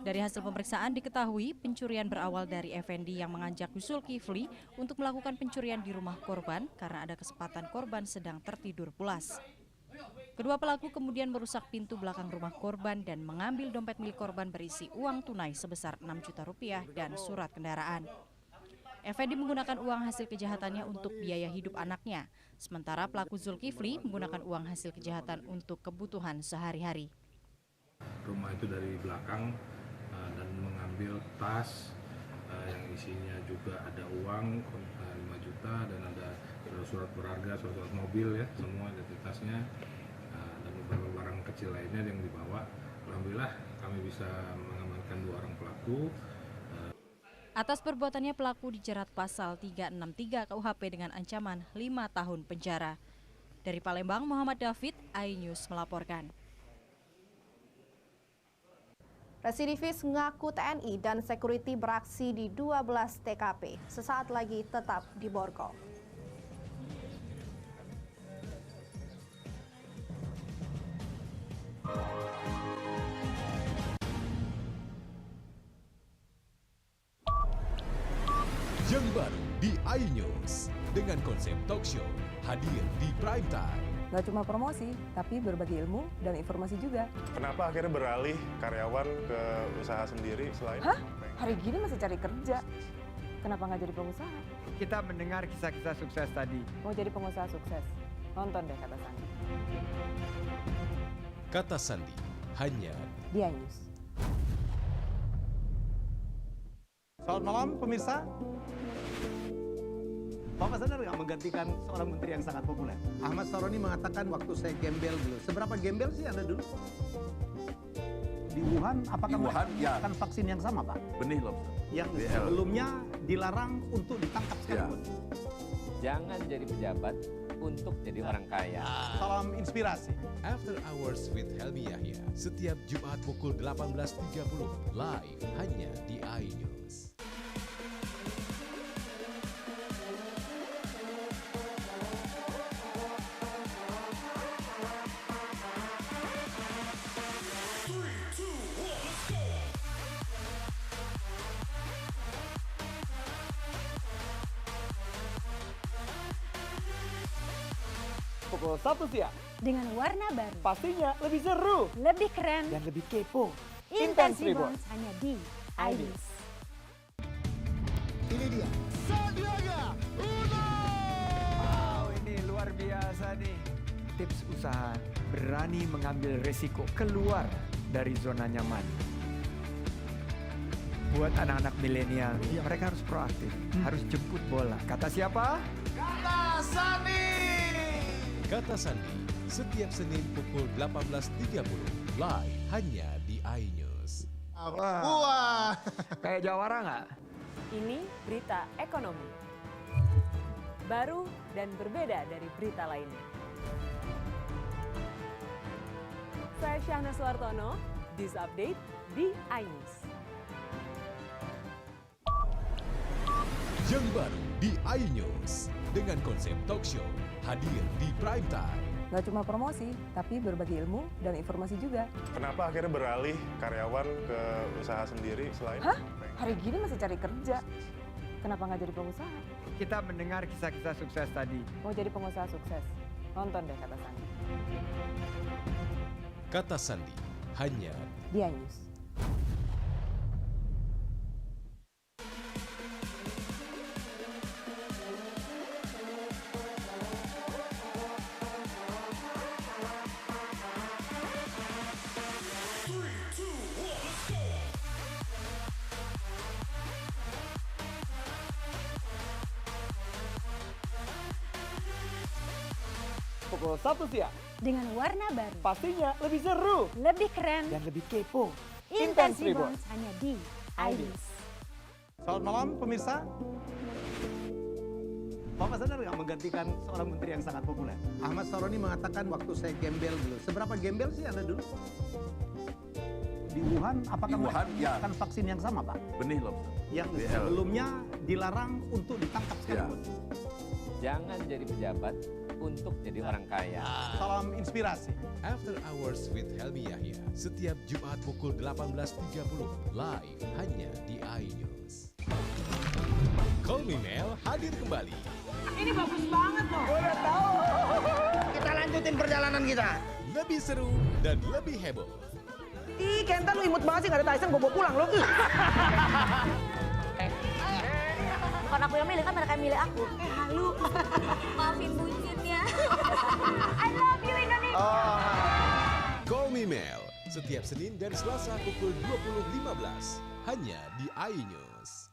Dari hasil pemeriksaan diketahui pencurian berawal dari Effendi yang mengajak Zulkifli untuk melakukan pencurian di rumah korban karena ada kesempatan korban sedang tertidur pulas. Kedua pelaku kemudian merusak pintu belakang rumah korban dan mengambil dompet milik korban berisi uang tunai sebesar 6 juta rupiah dan surat kendaraan. Effendi menggunakan uang hasil kejahatannya untuk biaya hidup anaknya, sementara pelaku Zulkifli menggunakan uang hasil kejahatan untuk kebutuhan sehari-hari. Rumah itu dari belakang dan mengambil tas yang isinya juga ada uang 5 juta dan ada surat berharga, surat mobil ya, semua di tasnya, dan beberapa barang kecil lainnya yang dibawa. Alhamdulillah kami bisa mengamankan 2 orang pelaku. Atas perbuatannya pelaku dijerat pasal 363 KUHP dengan ancaman 5 tahun penjara. Dari Palembang, Muhammad David, iNews melaporkan. Residivis ngaku TNI dan security beraksi di 12 TKP. Sesaat lagi tetap di Borgol. Yang baru di iNews dengan konsep talk show hadir di prime time. Nggak cuma promosi, tapi berbagi ilmu dan informasi juga. Kenapa akhirnya beralih karyawan ke usaha sendiri selain? Hah? Hari gini masih cari kerja. Kenapa nggak jadi pengusaha? Kita mendengar kisah-kisah sukses tadi. Mau jadi pengusaha sukses? Nonton deh Kata Sandi. Kata Sandi hanya di iNews. Selamat malam pemirsa. Bapak sadar nggak menggantikan seorang menteri yang sangat populer? Ahmad Saroni mengatakan waktu saya gembel dulu. Seberapa gembel sih Anda dulu? Di Wuhan, apakah Di Wuhan, ya. melakukan vaksin yang sama, Pak? Benih lobster. Yang BL. sebelumnya dilarang untuk ditangkap sekalipun. Jangan jadi pejabat untuk jadi orang kaya. Salam inspirasi. After Hours with Helmi Yahya setiap Jumat pukul 18.30 live hanya di iNews. Pukul 1 siang. Dengan warna baru, Pastinya lebih seru lebih keren, dan lebih kepo. Intense Reborn. Reborn hanya di iNews. Ini dia. Sandiaga Uno! Wow, ini luar biasa nih. Tips usaha, berani mengambil resiko keluar dari zona nyaman. Buat anak-anak milenial, mereka harus proaktif, harus jemput bola. Kata siapa? Kata Sandi. Kata Sandi setiap Senin pukul 18.30 live hanya di iNews. Wah. Kayak jawara nggak? Ini berita ekonomi. Baru dan berbeda dari berita lainnya. Saya Syahna Suartono, This Update di iNews. Yang baru di iNews dengan konsep talk show hadir di prime time. Nggak cuma promosi, tapi berbagi ilmu dan informasi juga. Kenapa akhirnya beralih karyawan ke usaha sendiri selain? Hah? Hari gini masih cari kerja. Kenapa nggak jadi pengusaha? Kita mendengar kisah-kisah sukses tadi. Mau jadi pengusaha sukses? Nonton deh Kata Sandi. Kata Sandi hanya di iNews. Pukul 1 siang. Dengan warna baru, Pastinya lebih seru lebih keren, dan lebih kepo. Intense Reborn. Reborn hanya di iNews. Selamat malam pemirsa. Bapak sadar nggak menggantikan seorang menteri yang sangat populer? Ahmad Saroni mengatakan waktu saya gembel dulu. Seberapa gembel sih Anda dulu? Di Wuhan, apakah Di Wuhan, ya. melakukan vaksin yang sama, Pak? Benih lobster. Yang BL. sebelumnya dilarang untuk ditangkap sekalipun. Jangan jadi pejabat untuk jadi orang kaya. Salam inspirasi. After Hours with Helmi Yahya setiap Jumat pukul 18.30 live hanya di iNews. Call Me Mel hadir kembali. Ini bagus banget loh. Udah tahu. Kita lanjutin perjalanan kita. Lebih seru dan lebih heboh. Ih, Kenta lu imut banget sih, gak ada Tyson, gue bawa pulang lo. Bukan aku yang milih, kan mereka yang milih aku. Halu. Maafin buncit ya. I love you Indonesia. Call Me Mel setiap Senin dan Selasa pukul 20.15 hanya di iNews.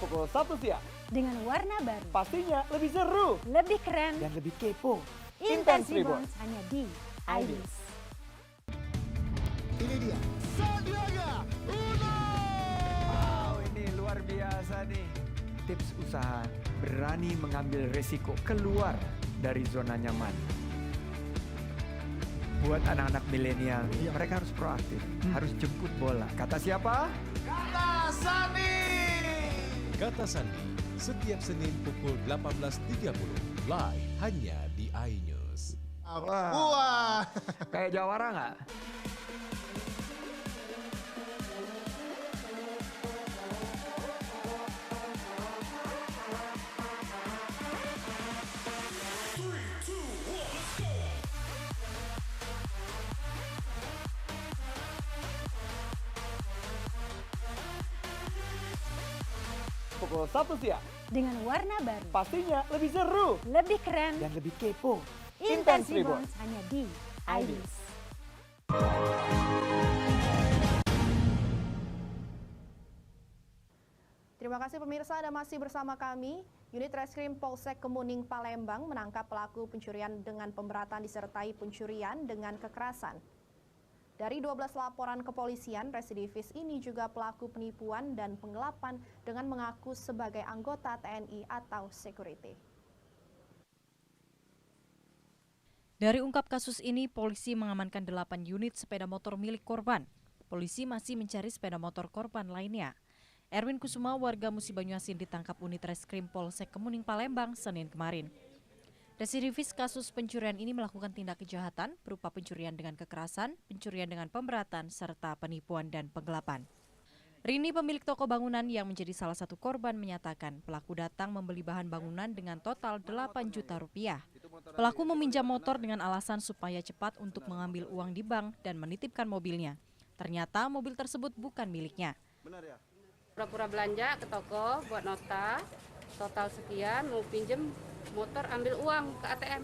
Pukul 1 siang. Dengan warna baru. Pastinya lebih seru. Lebih keren. Dan lebih kepo. Intense Reborns hanya di iNews. Ini dia. Sandiaga Uno. Wow, ini luar biasa nih. Tips usaha berani mengambil resiko keluar dari zona nyaman. Buat anak-anak milenial, mereka harus proaktif, harus jemput bola. Kata siapa? Kata Sandi. Kata Sandi setiap Senin pukul 18.30 live hanya di iNews. Wah. Kayak Jawara nggak? Pukul 1 siang. Dengan warna baru. Pastinya lebih seru. Lebih keren. Dan lebih kepo. Intense Reborns hanya di iNews. Terima kasih pemirsa, Anda masih bersama kami. Unit Reskrim Polsek Kemuning Palembang menangkap pelaku pencurian dengan pemberatan disertai pencurian dengan kekerasan. Dari 12 laporan kepolisian, residivis ini juga pelaku penipuan dan penggelapan dengan mengaku sebagai anggota TNI atau security. Dari ungkap kasus ini, polisi mengamankan 8 unit sepeda motor milik korban. Polisi masih mencari sepeda motor korban lainnya. Erwin Kusuma, warga Musi Banyuasin, ditangkap unit Reskrim Polsek Kemuning Palembang Senin kemarin. Residivis kasus pencurian ini melakukan tindak kejahatan berupa pencurian dengan kekerasan, pencurian dengan pemberatan, serta penipuan dan penggelapan. Rini, pemilik toko bangunan yang menjadi salah satu korban, menyatakan pelaku datang membeli bahan bangunan dengan total 8 juta rupiah. Pelaku meminjam motor dengan alasan supaya cepat untuk mengambil uang di bank dan menitipkan mobilnya. Ternyata mobil tersebut bukan miliknya. Pura-pura belanja ke toko buat nota, total sekian, mau pinjem motor, ambil uang ke ATM.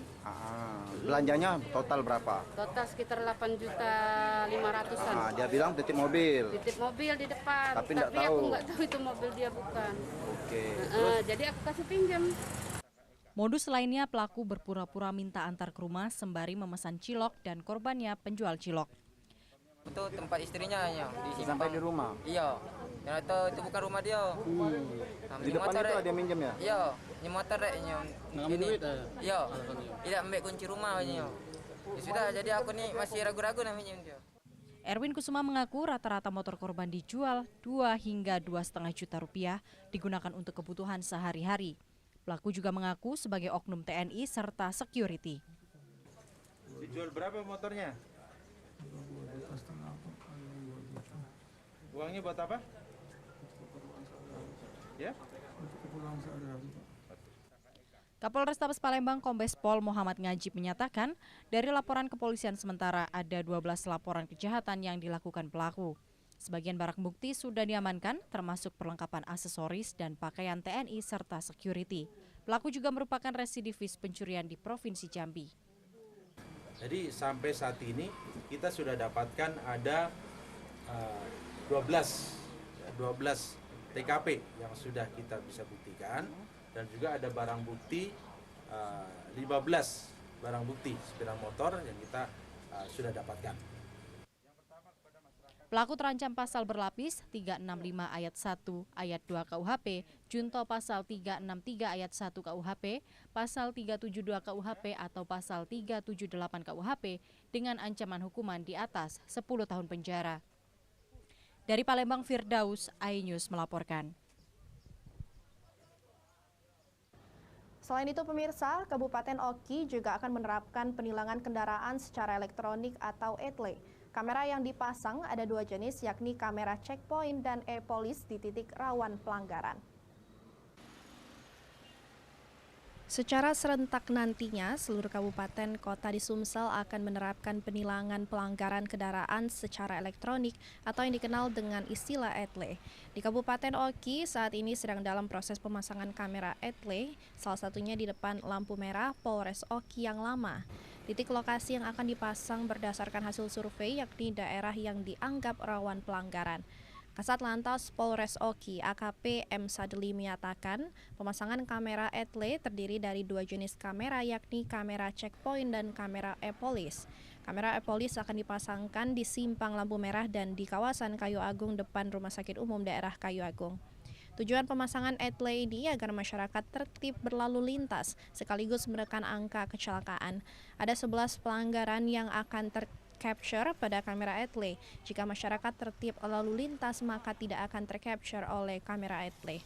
Belanjanya total berapa? Total sekitar 8.500.000-an. Dia bilang titip mobil. Titip mobil di depan, Tapi aku nggak tahu itu mobil dia bukan. Oke. Jadi aku kasih pinjam. Modus lainnya, pelaku berpura-pura minta antar ke rumah sembari memesan cilok dan korbannya penjual cilok. Itu tempat istrinya ya, Sampai di rumah? Iya. Ternyata itu bukan rumah dia. Di depan itu ada minjem ya? Iya, ini motor dek ini. Iya. Tidak ambil kunci rumah ini. Ya sudah, jadi aku nih masih ragu-ragu namanya dia. Erwin Kusuma mengaku rata-rata motor korban dijual 2 hingga 2,5 juta rupiah digunakan untuk kebutuhan sehari-hari. Pelaku juga mengaku sebagai oknum TNI serta security. Dijual berapa motornya? Uangnya buat apa? Ya? Kapolrestabes Palembang Kombes Pol Muhammad Ngajib menyatakan, dari laporan kepolisian sementara ada 12 laporan kejahatan yang dilakukan pelaku. Sebagian barang bukti sudah diamankan, termasuk perlengkapan aksesoris dan pakaian TNI serta security. Pelaku juga merupakan residivis pencurian di Provinsi Jambi. Jadi sampai saat ini kita sudah dapatkan ada 12 TKP yang sudah kita bisa buktikan, dan juga ada barang bukti 15 barang bukti sepeda motor yang kita sudah dapatkan. Pelaku terancam pasal berlapis 365 ayat 1 ayat 2 KUHP, junto pasal 363 ayat 1 KUHP, pasal 372 KUHP atau pasal 378 KUHP dengan ancaman hukuman di atas 10 tahun penjara. Dari Palembang, Firdaus, iNews melaporkan. Selain itu pemirsa, Kabupaten Oki juga akan menerapkan penilangan kendaraan secara elektronik atau ETLE. Kamera yang dipasang ada dua jenis, yakni kamera checkpoint dan e-police di titik rawan pelanggaran. Secara serentak nantinya, seluruh kabupaten kota di Sumsel akan menerapkan penilangan pelanggaran kendaraan secara elektronik atau yang dikenal dengan istilah ETLE. Di Kabupaten Oki saat ini sedang dalam proses pemasangan kamera ETLE, salah satunya di depan lampu merah Polres Oki yang lama. Titik lokasi yang akan dipasang berdasarkan hasil survei yakni daerah yang dianggap rawan pelanggaran. Kasat Lantas Polres Oki AKP M. Sadli menyatakan pemasangan kamera ETLE terdiri dari dua jenis kamera yakni kamera checkpoint dan kamera e-police. Kamera e-police akan dipasangkan di simpang lampu merah dan di kawasan Kayu Agung depan Rumah Sakit Umum Daerah Kayu Agung. Tujuan pemasangan ETLE ini agar masyarakat tertib berlalu lintas sekaligus menekan angka kecelakaan. Ada 11 pelanggaran yang akan tercapture pada kamera ETLE. Jika masyarakat tertib lalu lintas maka tidak akan tercapture oleh kamera ETLE.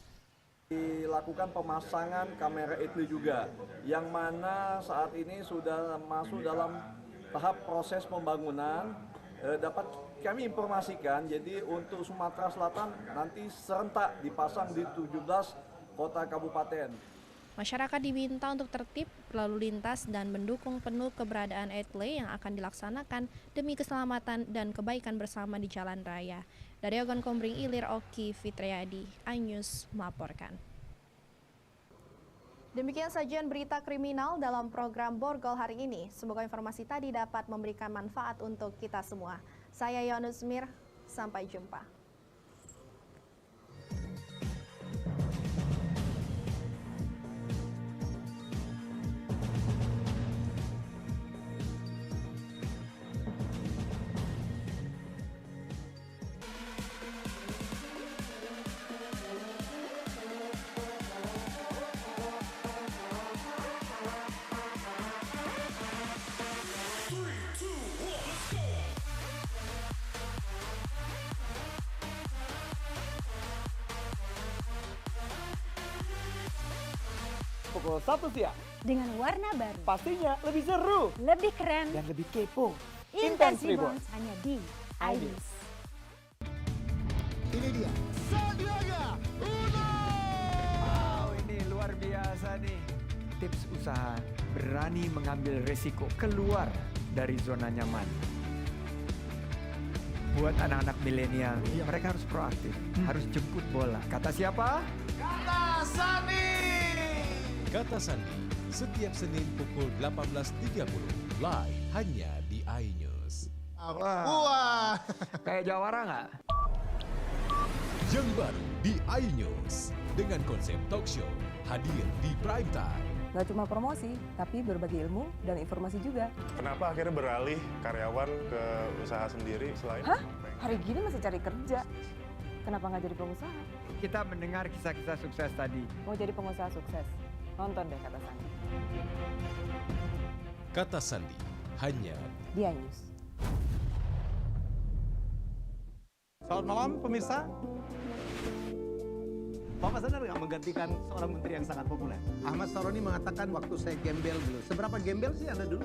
Dilakukan pemasangan kamera ETLE juga, yang mana saat ini sudah masuk dalam tahap proses pembangunan. Dapat kami informasikan, jadi untuk Sumatera Selatan nanti serentak dipasang di 17 kota kabupaten. Masyarakat diminta untuk tertib berlalu lintas dan mendukung penuh keberadaan ETLE yang akan dilaksanakan demi keselamatan dan kebaikan bersama di jalan raya. Dari Ogan Kombring Ilir, Oki Fitriadi, iNews melaporkan. Demikian sajian berita kriminal dalam program Borgol hari ini. Semoga informasi tadi dapat memberikan manfaat untuk kita semua. Saya Yonus Mir, sampai jumpa. Pukul 1 siang. Dengan warna baru. Pastinya lebih seru. Lebih keren. Dan lebih kepo. Intense Reborns hanya di iNews. Ini dia. Sandiaga Uno! Wow, ini luar biasa nih. Tips usaha, berani mengambil resiko, keluar dari zona nyaman. Buat anak-anak milenial, mereka harus proaktif, harus jemput bola. Kata siapa? Kata Sandi. Kata Sandi, setiap Senin pukul 18.30, live hanya di iNews. Wah, kayak jawara nggak? Yang baru di iNews, dengan konsep talk show, hadir di prime time. Nggak cuma promosi, tapi berbagi ilmu dan informasi juga. Kenapa akhirnya beralih karyawan ke usaha sendiri selain... Hah? Hari gini masih cari kerja. Kenapa nggak jadi pengusaha? Kita mendengar kisah-kisah sukses tadi. Mau jadi pengusaha sukses? Nonton deh Kata Sandi. Kata Sandi, hanya di iNews. Selamat malam pemirsa. Bapak sadar nggak menggantikan seorang menteri yang sangat populer? Ahmad Saroni mengatakan waktu saya gembel dulu. Seberapa gembel sih Anda dulu?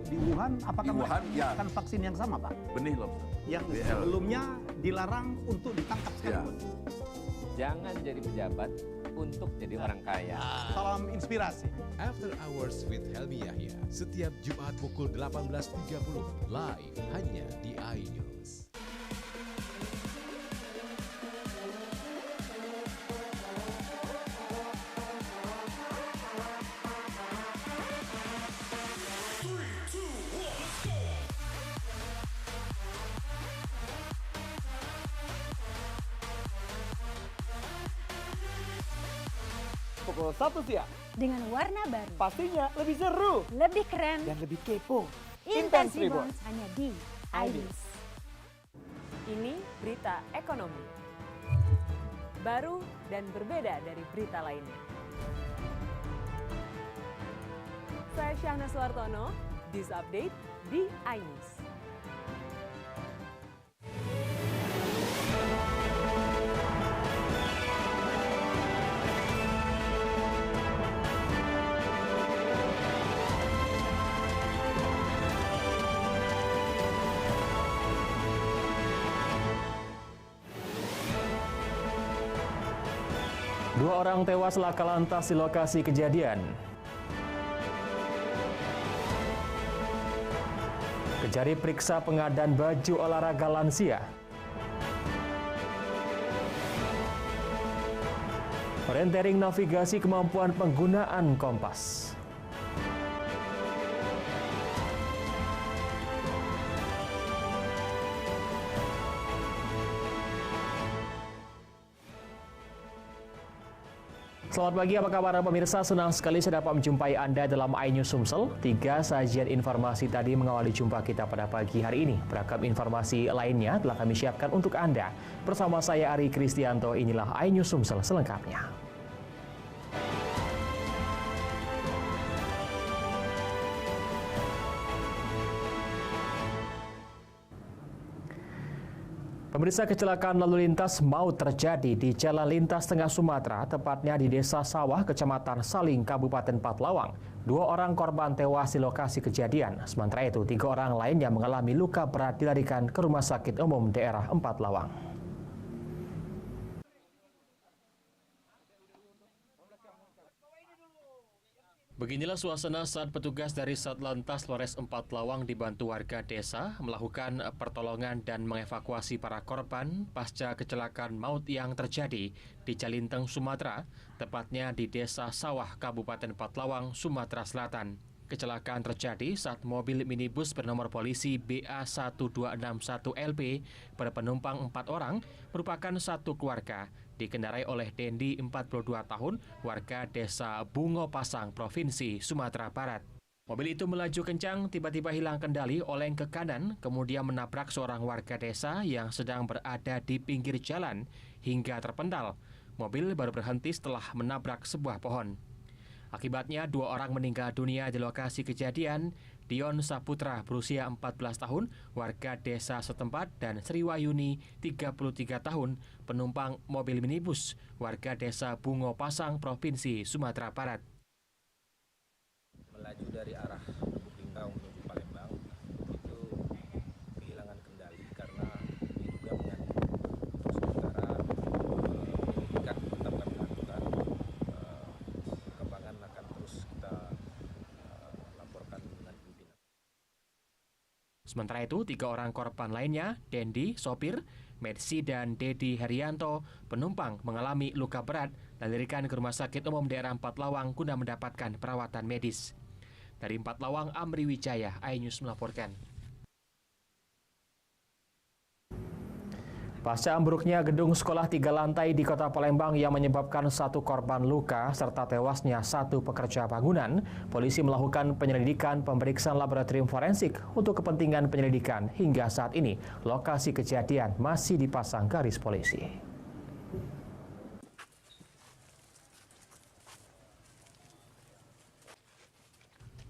Di Wuhan, apakah mereka menggunakan vaksin yang sama, Pak? Benih lobster. Yang sebelumnya dilarang untuk ditangkap sekalipun. Jangan jadi pejabat untuk jadi orang kaya. Salam inspirasi. After Hours with Helmi Yahya, setiap Jumat pukul 18.30, live hanya di iNews. Pukul 1 siang. Dengan warna baru. Pastinya lebih seru. Lebih keren. Dan lebih kepo. Intense Reborns hanya di iNews. Ini berita ekonomi. Baru dan berbeda dari berita lainnya. Saya Syahna Suartono, News Update di iNews. Dua orang tewas laka lantas di lokasi kejadian. Kejari periksa pengadaan baju olahraga lansia. Rendering navigasi kemampuan penggunaan kompas. Selamat pagi, apa kabar pemirsa? Senang sekali saya dapat menjumpai Anda dalam iNews Sumsel. 3 sajian informasi tadi mengawali jumpa kita pada pagi hari ini. Beragam informasi lainnya telah kami siapkan untuk Anda. Bersama saya Ari Kristianto, inilah iNews Sumsel selengkapnya. Pemirsa, kecelakaan lalu lintas maut terjadi di Jalan Lintas Tengah Sumatera, tepatnya di Desa Sawah, Kecamatan Saling, Kabupaten Pathlawang. 2 orang korban tewas di lokasi kejadian. Sementara itu, 3 orang lainnya mengalami luka berat dilarikan ke Rumah Sakit Umum Daerah Pathlawang. Beginilah suasana saat petugas dari Satlantas Polres Pathlawang dibantu warga desa melakukan pertolongan dan mengevakuasi para korban pasca kecelakaan maut yang terjadi di Jalinteng, Sumatera, tepatnya di Desa Sawah, Kabupaten Pathlawang, Sumatera Selatan. Kecelakaan terjadi saat mobil minibus bernomor polisi BA1261LP berpenumpang 4 orang merupakan satu keluarga, dikendarai oleh Dendi, 42 tahun, warga Desa Bungo Pasang, Provinsi Sumatera Barat. Mobil itu melaju kencang, tiba-tiba hilang kendali, oleng ke kanan, kemudian menabrak seorang warga desa yang sedang berada di pinggir jalan hingga terpental. Mobil baru berhenti setelah menabrak sebuah pohon. Akibatnya 2 orang meninggal dunia di lokasi kejadian, Dion Saputra berusia 14 tahun, warga desa setempat, dan Sri Wayuni 33 tahun, penumpang mobil minibus, warga desa Bungo Pasang, Provinsi Sumatera Barat. Melaju dari arah Lubuk menuju Palembang, itu kehilangan kendali karena diduga mengantuk. Untuk sementara penyidikan tetap kami lakukan, perkembangan akan terus kita laporkan dengan pimpinan. Sementara itu, 3 orang korban lainnya, Dendi, sopir, Mercy, dan Dedi Herianto, penumpang, mengalami luka berat dan dilarikan ke Rumah Sakit Umum Daerah Pathlawang guna mendapatkan perawatan medis. Dari Pathlawang, Amri Wijaya, iNews melaporkan. Pasca ambruknya gedung sekolah 3 lantai di Kota Palembang yang menyebabkan 1 korban luka serta tewasnya 1 pekerja bangunan, polisi melakukan penyelidikan pemeriksaan laboratorium forensik untuk kepentingan penyelidikan. Hingga saat ini, lokasi kejadian masih dipasang garis polisi.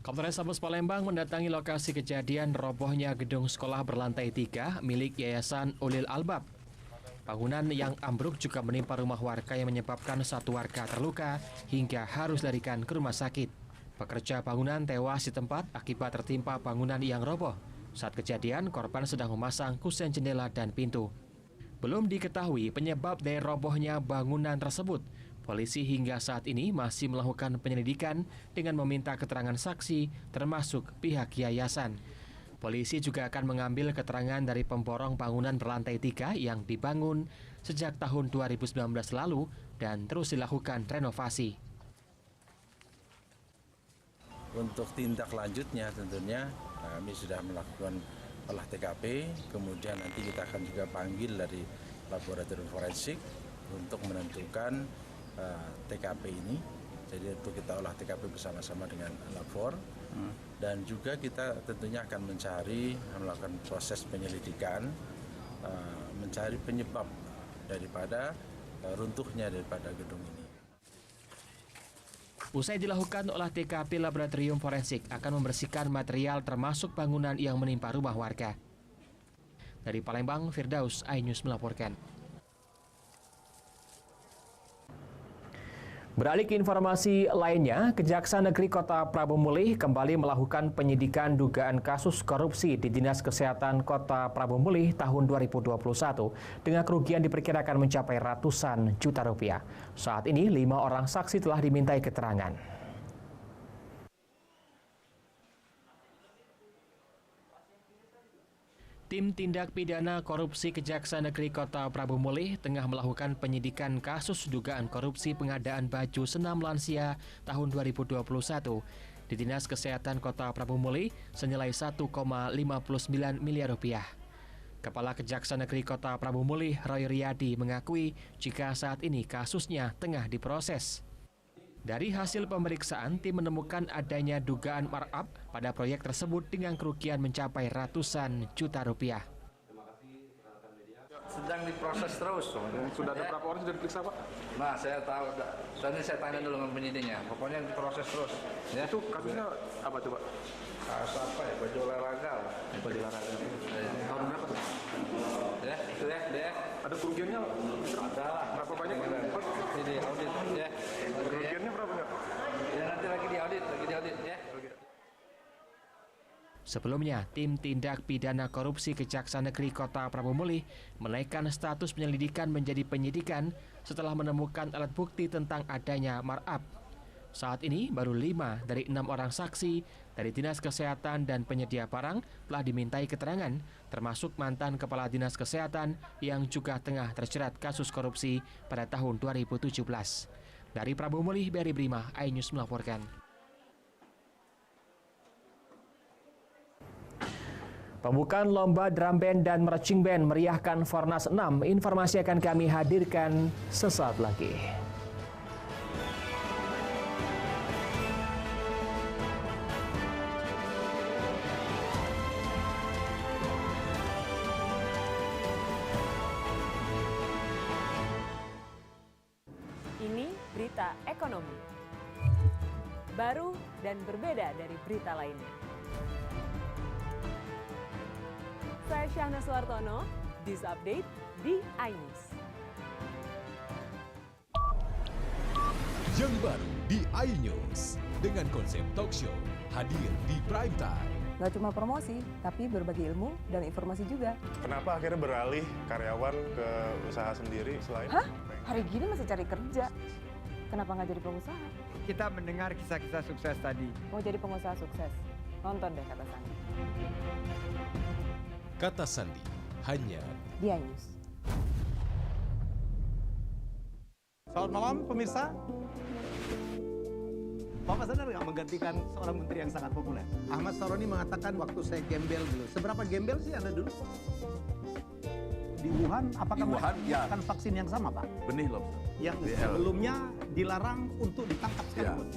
Kapolres Sabes Palembang mendatangi lokasi kejadian robohnya gedung sekolah berlantai 3 milik Yayasan Ulil Albab. Bangunan yang ambruk juga menimpa rumah warga yang menyebabkan 1 warga terluka hingga harus dilarikan ke rumah sakit. Pekerja bangunan tewas di tempat akibat tertimpa bangunan yang roboh. Saat kejadian, korban sedang memasang kusen jendela dan pintu. Belum diketahui penyebab dari robohnya bangunan tersebut. Polisi hingga saat ini masih melakukan penyelidikan dengan meminta keterangan saksi termasuk pihak yayasan. Polisi juga akan mengambil keterangan dari pemborong bangunan berlantai 3 yang dibangun sejak tahun 2019 lalu dan terus dilakukan renovasi. Untuk tindak lanjutnya tentunya kami sudah melakukan olah TKP, kemudian nanti kita akan juga panggil dari laboratorium forensik untuk menentukan TKP ini. Jadi itu kita olah TKP bersama-sama dengan lapor. Dan juga kita tentunya akan melakukan proses penyelidikan mencari penyebab daripada runtuhnya daripada gedung ini. Usai dilakukan olah TKP, laboratorium forensik akan membersihkan material termasuk bangunan yang menimpa rumah warga. Dari Palembang, Firdaus, iNews melaporkan. Beralih ke informasi lainnya, Kejaksaan Negeri Kota Prabu Mulih kembali melakukan penyidikan dugaan kasus korupsi di Dinas Kesehatan Kota Prabu Mulih tahun 2021 dengan kerugian diperkirakan mencapai ratusan juta rupiah. Saat ini 5 orang saksi telah dimintai keterangan. Tim Tindak Pidana Korupsi Kejaksaan Negeri Kota Prabu Mulih tengah melakukan penyidikan kasus dugaan korupsi pengadaan baju senam lansia tahun 2021 di Dinas Kesehatan Kota Prabu Mulih senilai 1,59 miliar rupiah. Kepala Kejaksaan Negeri Kota Prabu Mulih, Roy Riyadi, mengakui jika saat ini kasusnya tengah diproses. Dari hasil pemeriksaan, tim menemukan adanya dugaan markup pada proyek tersebut dengan kerugian mencapai ratusan juta rupiah. Sedang diproses terus. Sudah ada berapa orang sudah diperiksa, Pak? Nah, saya tahu. Tadi saya tanya dulu dengan penyidiknya. Pokoknya diproses terus. Ya. Itu kasusnya apa tuh, Pak? Kasus apa ya? Baju olahraga. Baju olahraga. Tahun berapa tuh? Ya, itu ya. Ada kerugiannya? Ada. Berapa banyak? Ini audit ya. Kerugiannya berapa enggak? Ya nanti lagi diaudit ya. Sebelumnya, tim Tindak Pidana Korupsi Kejaksaan Negeri Kota Prabu Mulih menaikkan status penyelidikan menjadi penyidikan setelah menemukan alat bukti tentang adanya markup. Saat ini baru 5 dari 6 orang saksi dari Dinas Kesehatan dan penyedia barang telah dimintai keterangan, termasuk mantan Kepala Dinas Kesehatan yang juga tengah terjerat kasus korupsi pada tahun 2017. Dari Prabu Mulih, Beri Brima, iNews melaporkan. Pembukaan lomba drum band dan marching band meriahkan Fornas 6. Informasi akan kami hadirkan sesaat lagi. Ini berita ekonomi. Baru dan berbeda dari berita lainnya. Saya Syahna Suartono, This Update di iNews. Yang baru di iNews dengan konsep talk show hadir di prime time. Gak cuma promosi, tapi berbagi ilmu dan informasi juga. Kenapa akhirnya beralih karyawan ke usaha sendiri selain? Hah? Hari gini masih cari kerja. Kenapa nggak jadi pengusaha? Kita mendengar kisah-kisah sukses tadi. Mau jadi pengusaha sukses? Nonton deh Kata Sandi. Kata Sandi, hanya di iNews. Selamat malam pemirsa. Bapak sadar nggak menggantikan seorang menteri yang sangat populer? Ahmad Saroni mengatakan waktu saya gembel dulu. Seberapa gembel sih Anda dulu? Di Wuhan, apakah menggunakan vaksin yang sama, Pak? Benih loh. Yang sebelumnya dilarang untuk ditangkap sekalipun.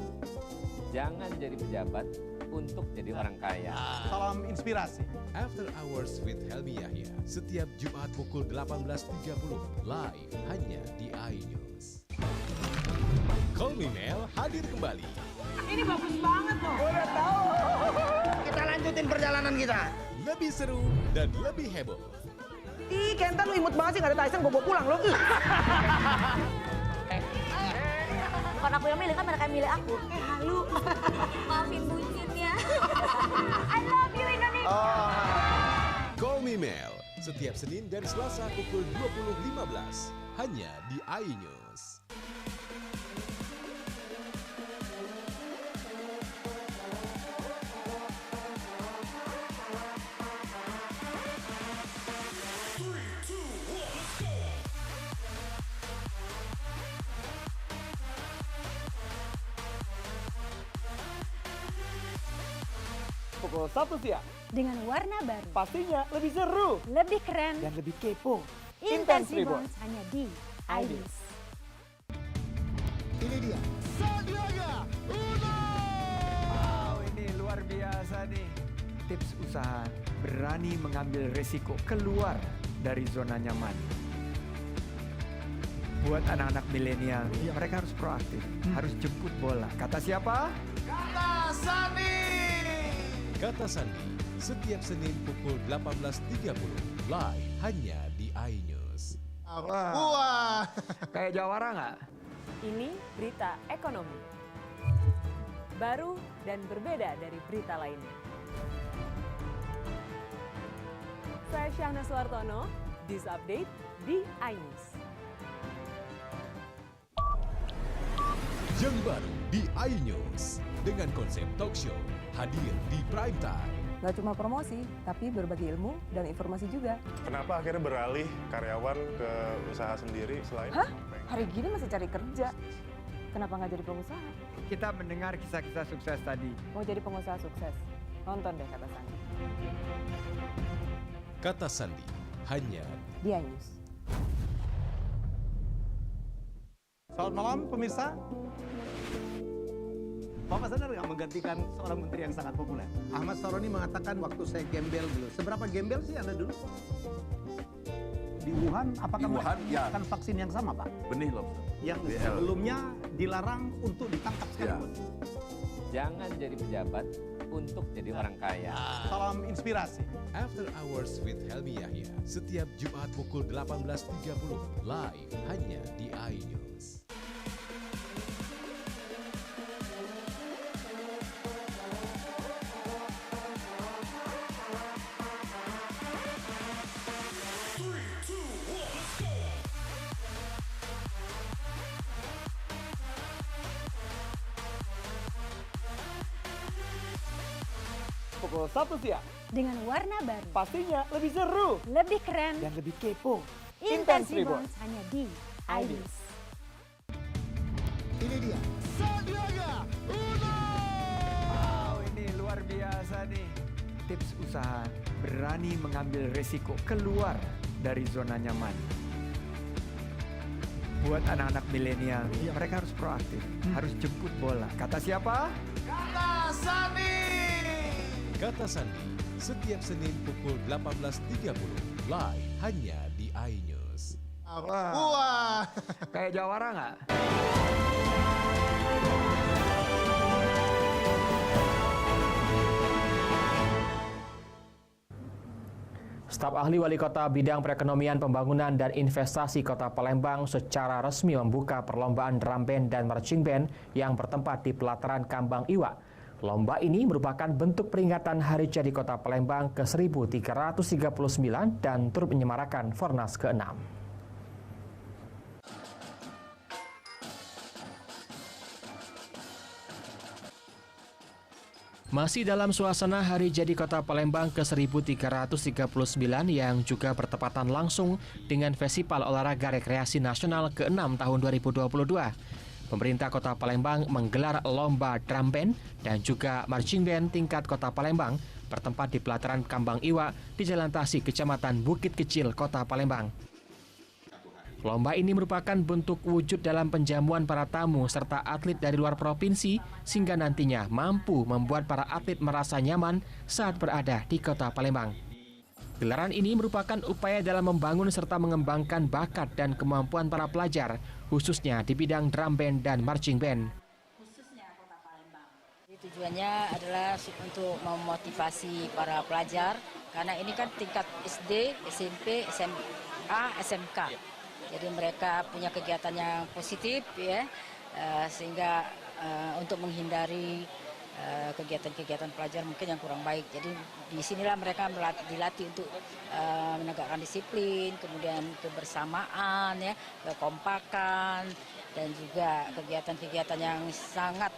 Jangan jadi pejabat untuk jadi orang kaya. Salam inspirasi. After Hours with Helmi Yahya setiap Jumat pukul 18.30 live hanya di iNews. Call Me Mel hadir kembali. Ini bagus banget loh. Udah tahu. Kita lanjutin perjalanan kita. Lebih seru dan lebih heboh. Ih, Kenta lu imut banget sih, gak ada Tyson, gue bawa pulang lo. Bukan aku yang milih, kan mereka yang milih aku. Halu. Maafin bucin ya. I love you Indonesia. Call Me Mel setiap Senin dan Selasa pukul 20.15 hanya di iNews. Pukul 1 siang. Dengan warna baru. Pastinya lebih seru. Lebih keren. Dan lebih kepo. Intense Reborn hanya di iNews. Ini dia. Sandiaga Uno! Wow, ini luar biasa nih. Tips usaha, berani mengambil resiko, keluar dari zona nyaman. Buat anak-anak milenial, mereka harus proaktif, harus jemput bola. Kata siapa? Kata Sandi. Kata Sandi, setiap Senin pukul 18.30 live hanya di iNews. Wah, kayak jawara nggak? Ini berita ekonomi. Baru dan berbeda dari berita lainnya. Saya Syahna Suartono, This Update di iNews. Yang baru di iNews dengan konsep talk show hadir di prime time. Gak cuma promosi, tapi berbagi ilmu dan informasi juga. Kenapa akhirnya beralih karyawan ke usaha sendiri selain? Hah? Hari gini masih cari kerja. Kenapa nggak jadi pengusaha? Kita mendengar kisah-kisah sukses tadi. Mau jadi pengusaha sukses? Nonton deh Kata Sandi. Kata Sandi, hanya di iNews. Selamat malam pemirsa. Bapak sadar nggak menggantikan seorang menteri yang sangat populer? Ahmad Saroni mengatakan waktu saya gembel dulu. Seberapa gembel sih Anda dulu? Di Wuhan, apakah menggunakan vaksin yang sama, Pak? Benih loh. Yang sebelumnya dilarang untuk ditangkap sekalipun. Jangan jadi pejabat untuk jadi orang kaya. Salam inspirasi. After Hours with Helmi Yahya setiap Jumat pukul 18.30 live hanya di iNews. Pukul 1 siang. Dengan warna baru. Pastinya lebih seru. Lebih keren. Dan lebih kepo. Intense Reborn hanya di iNews. Ini dia. Sandiaga Uno! Wow, ini luar biasa nih. Tips usaha, berani mengambil resiko keluar dari zona nyaman. Buat anak-anak milenial, mereka harus proaktif, harus jemput bola. Kata siapa? Kata Sandi. Kata Sandi, setiap Senin pukul 18.30 live hanya di iNews. Wah, kayak jawara nggak? Staf ahli wali kota bidang perekonomian, pembangunan, dan investasi kota Palembang secara resmi membuka perlombaan drum band dan marching band yang bertempat di pelataran Kambang Iwa. Lomba ini merupakan bentuk peringatan Hari Jadi Kota Palembang ke-1339 dan turut menyemarakan Fornas ke-6. Masih dalam suasana Hari Jadi Kota Palembang ke-1339 yang juga bertepatan langsung dengan Festival Olahraga Rekreasi Nasional ke-6 tahun 2022. Pemerintah Kota Palembang menggelar lomba drum band dan juga marching band tingkat Kota Palembang bertempat di pelataran Kambang Iwa di Jalan Tasik, Kecamatan Bukit Kecil, Kota Palembang. Lomba ini merupakan bentuk wujud dalam penjamuan para tamu serta atlet dari luar provinsi sehingga nantinya mampu membuat para atlet merasa nyaman saat berada di Kota Palembang. Gelaran ini merupakan upaya dalam membangun serta mengembangkan bakat dan kemampuan para pelajar, khususnya di bidang drum band dan marching band. Tujuannya adalah untuk memotivasi para pelajar, karena ini kan tingkat SD, SMP, SMA, SMK. Jadi mereka punya kegiatan yang positif, ya, sehingga untuk menghindari kegiatan-kegiatan pelajar mungkin yang kurang baik. Jadi disinilah mereka dilatih untuk menegakkan disiplin, kemudian kebersamaan, ya, kekompakan, dan juga kegiatan-kegiatan yang sangat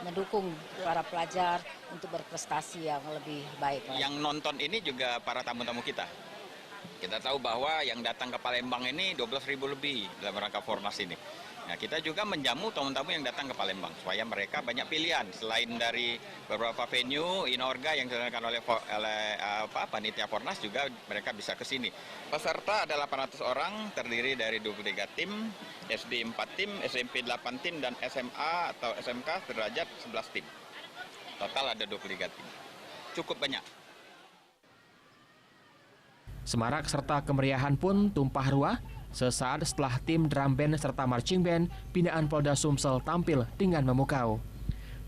mendukung para pelajar untuk berprestasi yang lebih baik. Yang nonton ini juga para tamu-tamu kita. Kita tahu bahwa yang datang ke Palembang ini 12.000 lebih dalam rangka Fornas ini. Nah, kita juga menjamu tamu-tamu yang datang ke Palembang supaya mereka banyak pilihan selain dari beberapa venue inorga yang dilakukan oleh panitia Fornas, juga mereka bisa ke sini. Peserta ada 800 orang, terdiri dari 23 tim, SD 4 tim, SMP 8 tim, dan SMA atau SMK sederajat 11 tim. Total ada 23 tim. Cukup banyak. Semarak serta kemeriahan pun tumpah ruah sesaat setelah tim drum band serta marching band binaan Polda Sumsel tampil dengan memukau.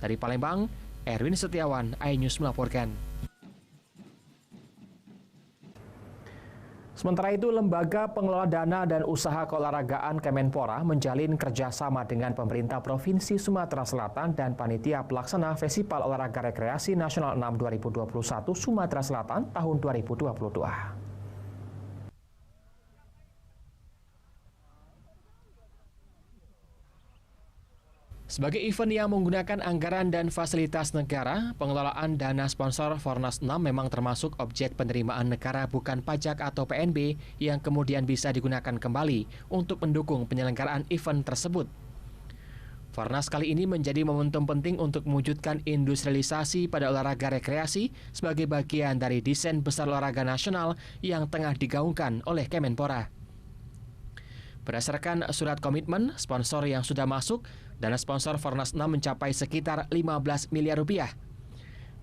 Dari Palembang, Erwin Setiawan, iNews melaporkan. Sementara itu, Lembaga Pengelola Dana dan Usaha Keolahragaan Kemenpora menjalin kerjasama dengan pemerintah Provinsi Sumatera Selatan dan Panitia Pelaksana Festival Olahraga Rekreasi Nasional 6 2021 Sumatera Selatan tahun 2022. Sebagai event yang menggunakan anggaran dan fasilitas negara, pengelolaan dana sponsor Fornas 6 memang termasuk objek penerimaan negara bukan pajak atau PNB yang kemudian bisa digunakan kembali untuk mendukung penyelenggaraan event tersebut. Fornas kali ini menjadi momentum penting untuk mewujudkan industrialisasi pada olahraga rekreasi sebagai bagian dari desain besar olahraga nasional yang tengah digaungkan oleh Kemenpora. Berdasarkan surat komitmen sponsor yang sudah masuk, dana sponsor Fornas 6 mencapai sekitar 15 miliar rupiah.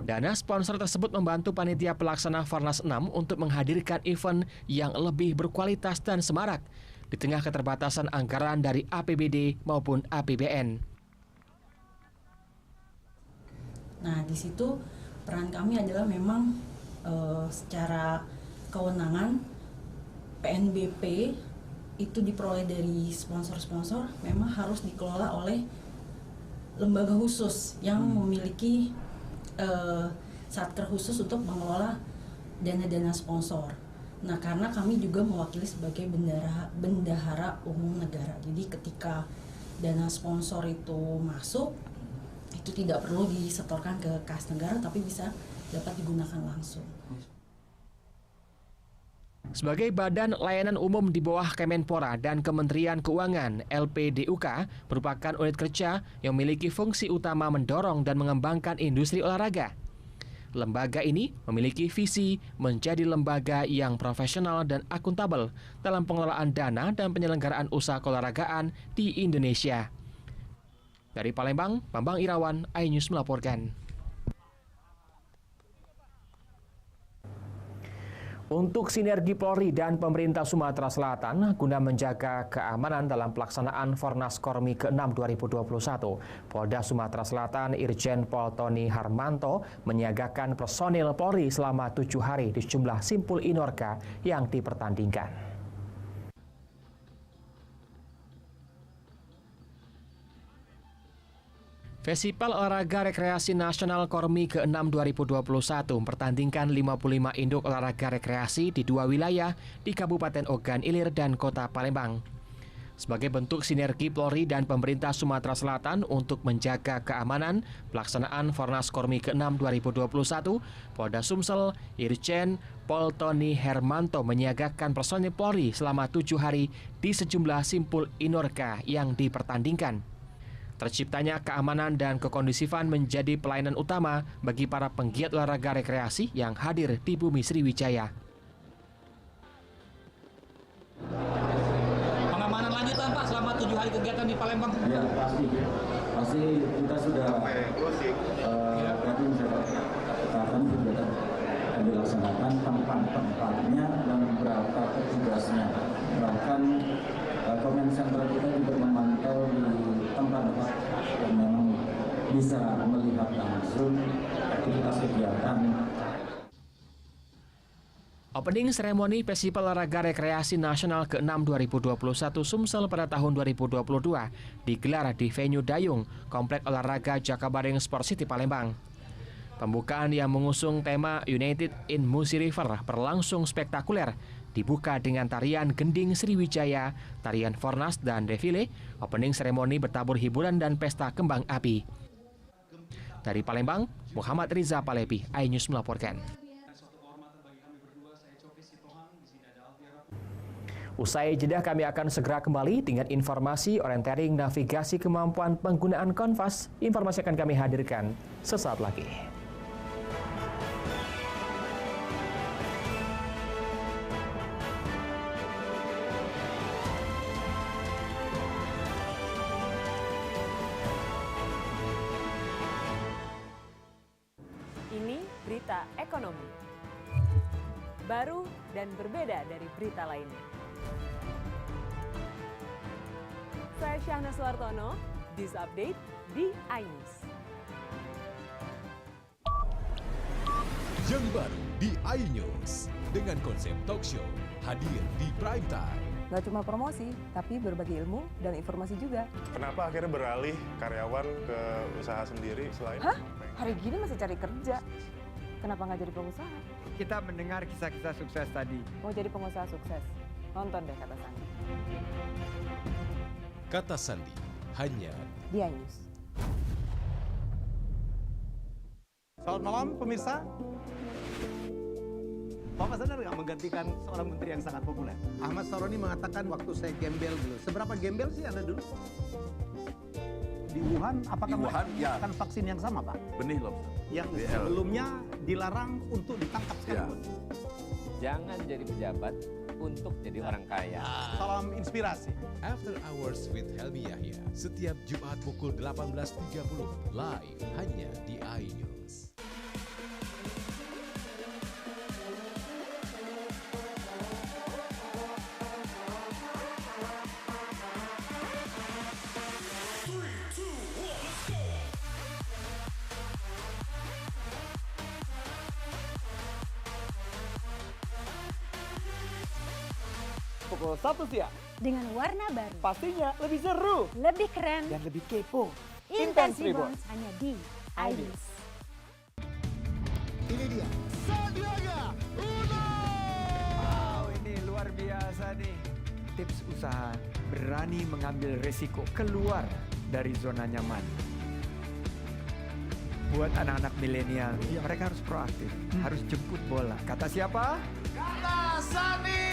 Dana sponsor tersebut membantu panitia pelaksana Fornas 6 untuk menghadirkan event yang lebih berkualitas dan semarak di tengah keterbatasan anggaran dari APBD maupun APBN. Nah, di situ peran kami adalah memang secara kewenangan PNBP itu diperoleh dari sponsor-sponsor memang harus dikelola oleh lembaga khusus yang memiliki satker khusus untuk mengelola dana-dana sponsor. Nah, karena kami juga mewakili sebagai bendahara umum negara. Jadi ketika dana sponsor itu masuk, itu tidak perlu disetorkan ke kas negara, tapi bisa dapat digunakan langsung. Sebagai badan layanan umum di bawah Kemenpora dan Kementerian Keuangan, LPDUK merupakan unit kerja yang memiliki fungsi utama mendorong dan mengembangkan industri olahraga. Lembaga ini memiliki visi menjadi lembaga yang profesional dan akuntabel dalam pengelolaan dana dan penyelenggaraan usaha keolahragaan di Indonesia. Dari Palembang, Bambang Irawan, iNews melaporkan. Untuk sinergi Polri dan pemerintah Sumatera Selatan guna menjaga keamanan dalam pelaksanaan Fornas Kormi ke-6 2021, Polda Sumatera Selatan Irjen Pol Tony Harmanto menyiagakan personil Polri selama 7 hari di sejumlah simpul Inorka yang dipertandingkan. Festival Olahraga Rekreasi Nasional Kormi ke-6 2021 mempertandingkan 55 induk olahraga rekreasi di 2 wilayah di Kabupaten Ogan Ilir dan Kota Palembang. Sebagai bentuk sinergi Polri dan pemerintah Sumatera Selatan untuk menjaga keamanan pelaksanaan Fornas Kormi ke-6 2021, Polda Sumsel Irjen Pol Tony Harmanto menyiagakan personil Polri selama 7 hari di sejumlah simpul Inorka yang dipertandingkan. Terciptanya keamanan dan kekondusifan menjadi pelayanan utama bagi para penggiat olahraga rekreasi yang hadir di Bumi Sriwijaya. Pengamanan lanjutan Pak selama 7 hari kegiatan di Palembang? Ya pasti kita sudah akan dilaksanakan tempat-tempatnya dan beberapa petugasnya. Bahkan comment center kita juga memantau di tempat-tempat yang memang bisa melihat langsung aktivitas kegiatan. Opening seremoni Festival Olahraga Rekreasi Nasional ke-6 2021 Sumsel pada tahun 2022 digelar di venue Dayung, Komplek Olahraga Jakabaring Sport City Palembang. Pembukaan yang mengusung tema United in Musi River berlangsung spektakuler, dibuka dengan tarian Gending Sriwijaya, tarian Fornas dan defile. Opening seremoni bertabur hiburan dan pesta kembang api. Dari Palembang, Muhammad Riza Palepi, iNews melaporkan. Usai jeda kami akan segera kembali dengan informasi orientering navigasi kemampuan penggunaan Kompas. Informasi akan kami hadirkan sesaat lagi. Ini berita ekonomi. baru dan berbeda dari berita lainnya. Saya Syahna Suartono, This Update di iNews. Yang baru di iNews dengan konsep talk show hadir di prime time. Gak cuma promosi, tapi berbagi ilmu dan informasi juga. Kenapa akhirnya beralih karyawan ke usaha sendiri selain... Hah? Hari gini masih cari kerja. Kenapa nggak jadi pengusaha? Kita mendengar kisah-kisah sukses tadi. Mau jadi pengusaha sukses? Nonton deh Kata Sandi. Kata Sandi, hanya di iNews. Selamat malam pemirsa. Bapak sadar nggak menggantikan seorang menteri yang sangat populer? Ahmad Saroni mengatakan waktu saya gembel dulu. Seberapa gembel sih Anda dulu? Di Wuhan, apakah menggunakan vaksin yang sama, Pak? Benih lobster. Yang sebelumnya dilarang untuk ditangkap sekalipun. Jangan jadi pejabat untuk jadi orang kaya. Salam inspirasi. After Hours with Helmi Yahya setiap Jumat pukul 18.30 live hanya di iNews. Pukul 1 siang. Dengan warna baru. Pastinya lebih seru. Lebih keren. Dan lebih kepo. Intense Reborn hanya di iNews. Ini dia. Sandiaga Uno! Wow, ini luar biasa nih. Tips usaha berani mengambil resiko keluar dari zona nyaman. Buat anak-anak milenial, mereka harus proaktif, harus jemput bola. Kata siapa? Kata Sandi!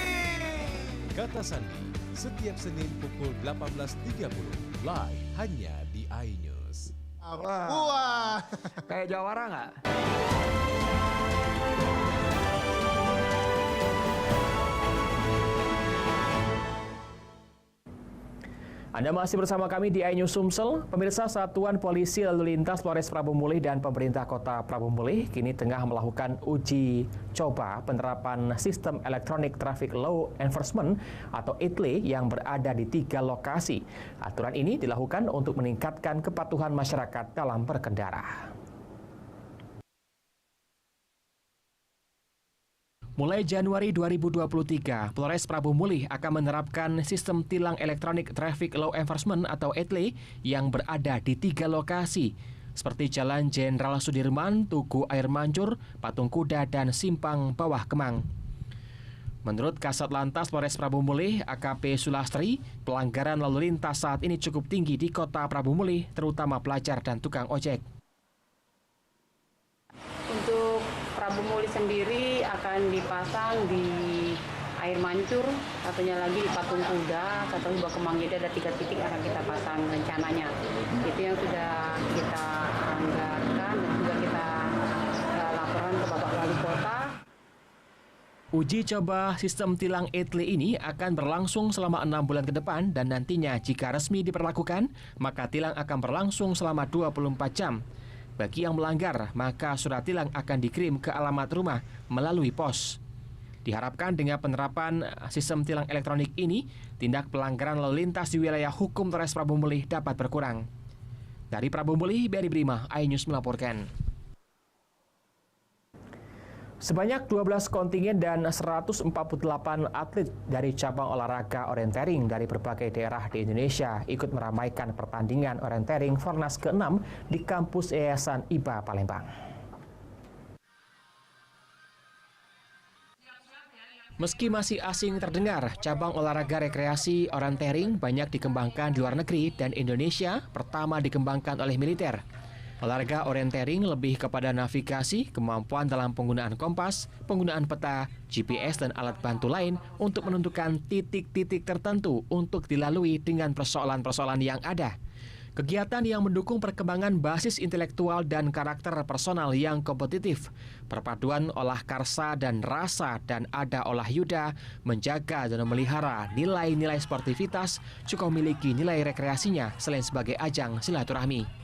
Kata Sandi, setiap Senin pukul 18.30 live hanya di iNews. Wah, kayak jawara nggak? Anda masih bersama kami di iNews Sumsel. Pemirsa, Satuan Polisi Lalu Lintas Polres Prabu Mulih dan pemerintah Kota Prabu Mulih kini tengah melakukan uji coba penerapan sistem Electronic Traffic Law Enforcement atau ETLE yang berada di 3 lokasi. Aturan ini dilakukan untuk meningkatkan kepatuhan masyarakat dalam berkendara. Mulai Januari 2023, Polres Prabu Mulih akan menerapkan sistem tilang elektronik Traffic Law Enforcement atau ETLE yang berada di 3 lokasi, seperti Jalan Jenderal Sudirman, Tugu Air Mancur, Patung Kuda, dan Simpang Bawah Kemang. Menurut Kasat Lantas Polres Prabu Mulih, AKP Sulastri, pelanggaran lalu lintas saat ini cukup tinggi di Kota Prabu Mulih, terutama pelajar dan tukang ojek. Untuk Prabu Mulih sendiri akan dipasang di Air Mancur, satunya lagi di Patung Kuda, satu Bawah Kemang. Jadi ada 3 titik akan kita pasang rencananya. Itu yang sudah kita anggarkan dan juga kita laporan ke Bapak Wali Kota. Uji coba sistem tilang ETLE ini akan berlangsung selama 6 bulan ke depan dan nantinya jika resmi diperlakukan, maka tilang akan berlangsung selama 24 jam. Bagi yang melanggar, maka surat tilang akan dikirim ke alamat rumah melalui pos. Diharapkan dengan penerapan sistem tilang elektronik ini, tindak pelanggaran lalu lintas di wilayah hukum Polres Prabu Mulih dapat berkurang. Dari Prabu Mulih, Beri Brima, iNews melaporkan. Sebanyak 12 kontingen dan 148 atlet dari cabang olahraga orientering dari berbagai daerah di Indonesia ikut meramaikan pertandingan orientering Fornas ke-6 di kampus Yayasan IBA Palembang. Meski masih asing terdengar, cabang olahraga rekreasi orientering banyak dikembangkan di luar negeri dan Indonesia pertama dikembangkan oleh militer. Olahraga orientering lebih kepada navigasi, kemampuan dalam penggunaan kompas, penggunaan peta, GPS, dan alat bantu lain untuk menentukan titik-titik tertentu untuk dilalui dengan persoalan-persoalan yang ada. Kegiatan yang mendukung perkembangan basis intelektual dan karakter personal yang kompetitif, perpaduan olah karsa dan rasa, dan ada olah yuda, menjaga dan memelihara nilai-nilai sportivitas, juga memiliki nilai rekreasinya selain sebagai ajang silaturahmi.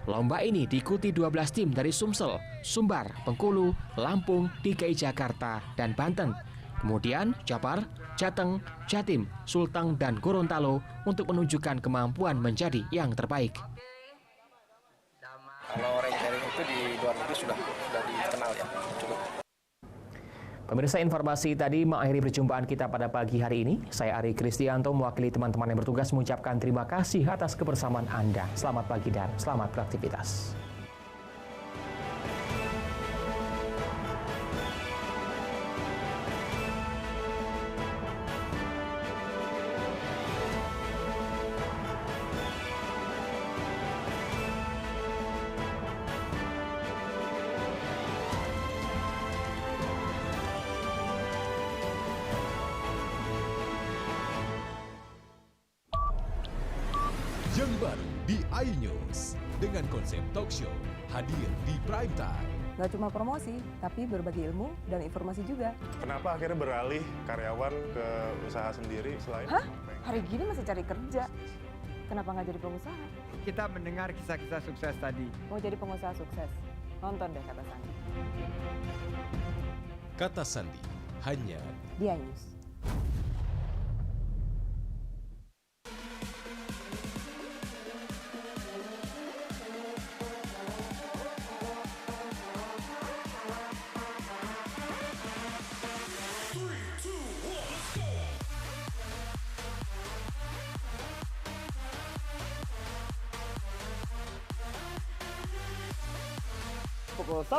Lomba ini diikuti 12 tim dari Sumsel, Sumbar, Bengkulu, Lampung, DKI Jakarta, dan Banten. Kemudian Jabar, Jateng, Jatim, Sulteng, dan Gorontalo untuk menunjukkan kemampuan menjadi yang terbaik. Kalau ranking itu di luar negeri sudah dikenal ya, cukup. Pemirsa, informasi tadi mengakhiri perjumpaan kita pada pagi hari ini. Saya Ari Kristianto mewakili teman-teman yang bertugas mengucapkan terima kasih atas kebersamaan Anda. Selamat pagi dan selamat beraktivitas. Yang baru di iNews dengan konsep talk show hadir di prime time. Gak cuma promosi, tapi berbagi ilmu dan informasi juga. Kenapa akhirnya beralih karyawan ke usaha sendiri selain? Hah? Hari gini masih cari kerja. Kenapa nggak jadi pengusaha? Kita mendengar kisah-kisah sukses tadi. Mau jadi pengusaha sukses? Nonton deh Kata Sandi. Kata Sandi hanya di iNews. Pukul 1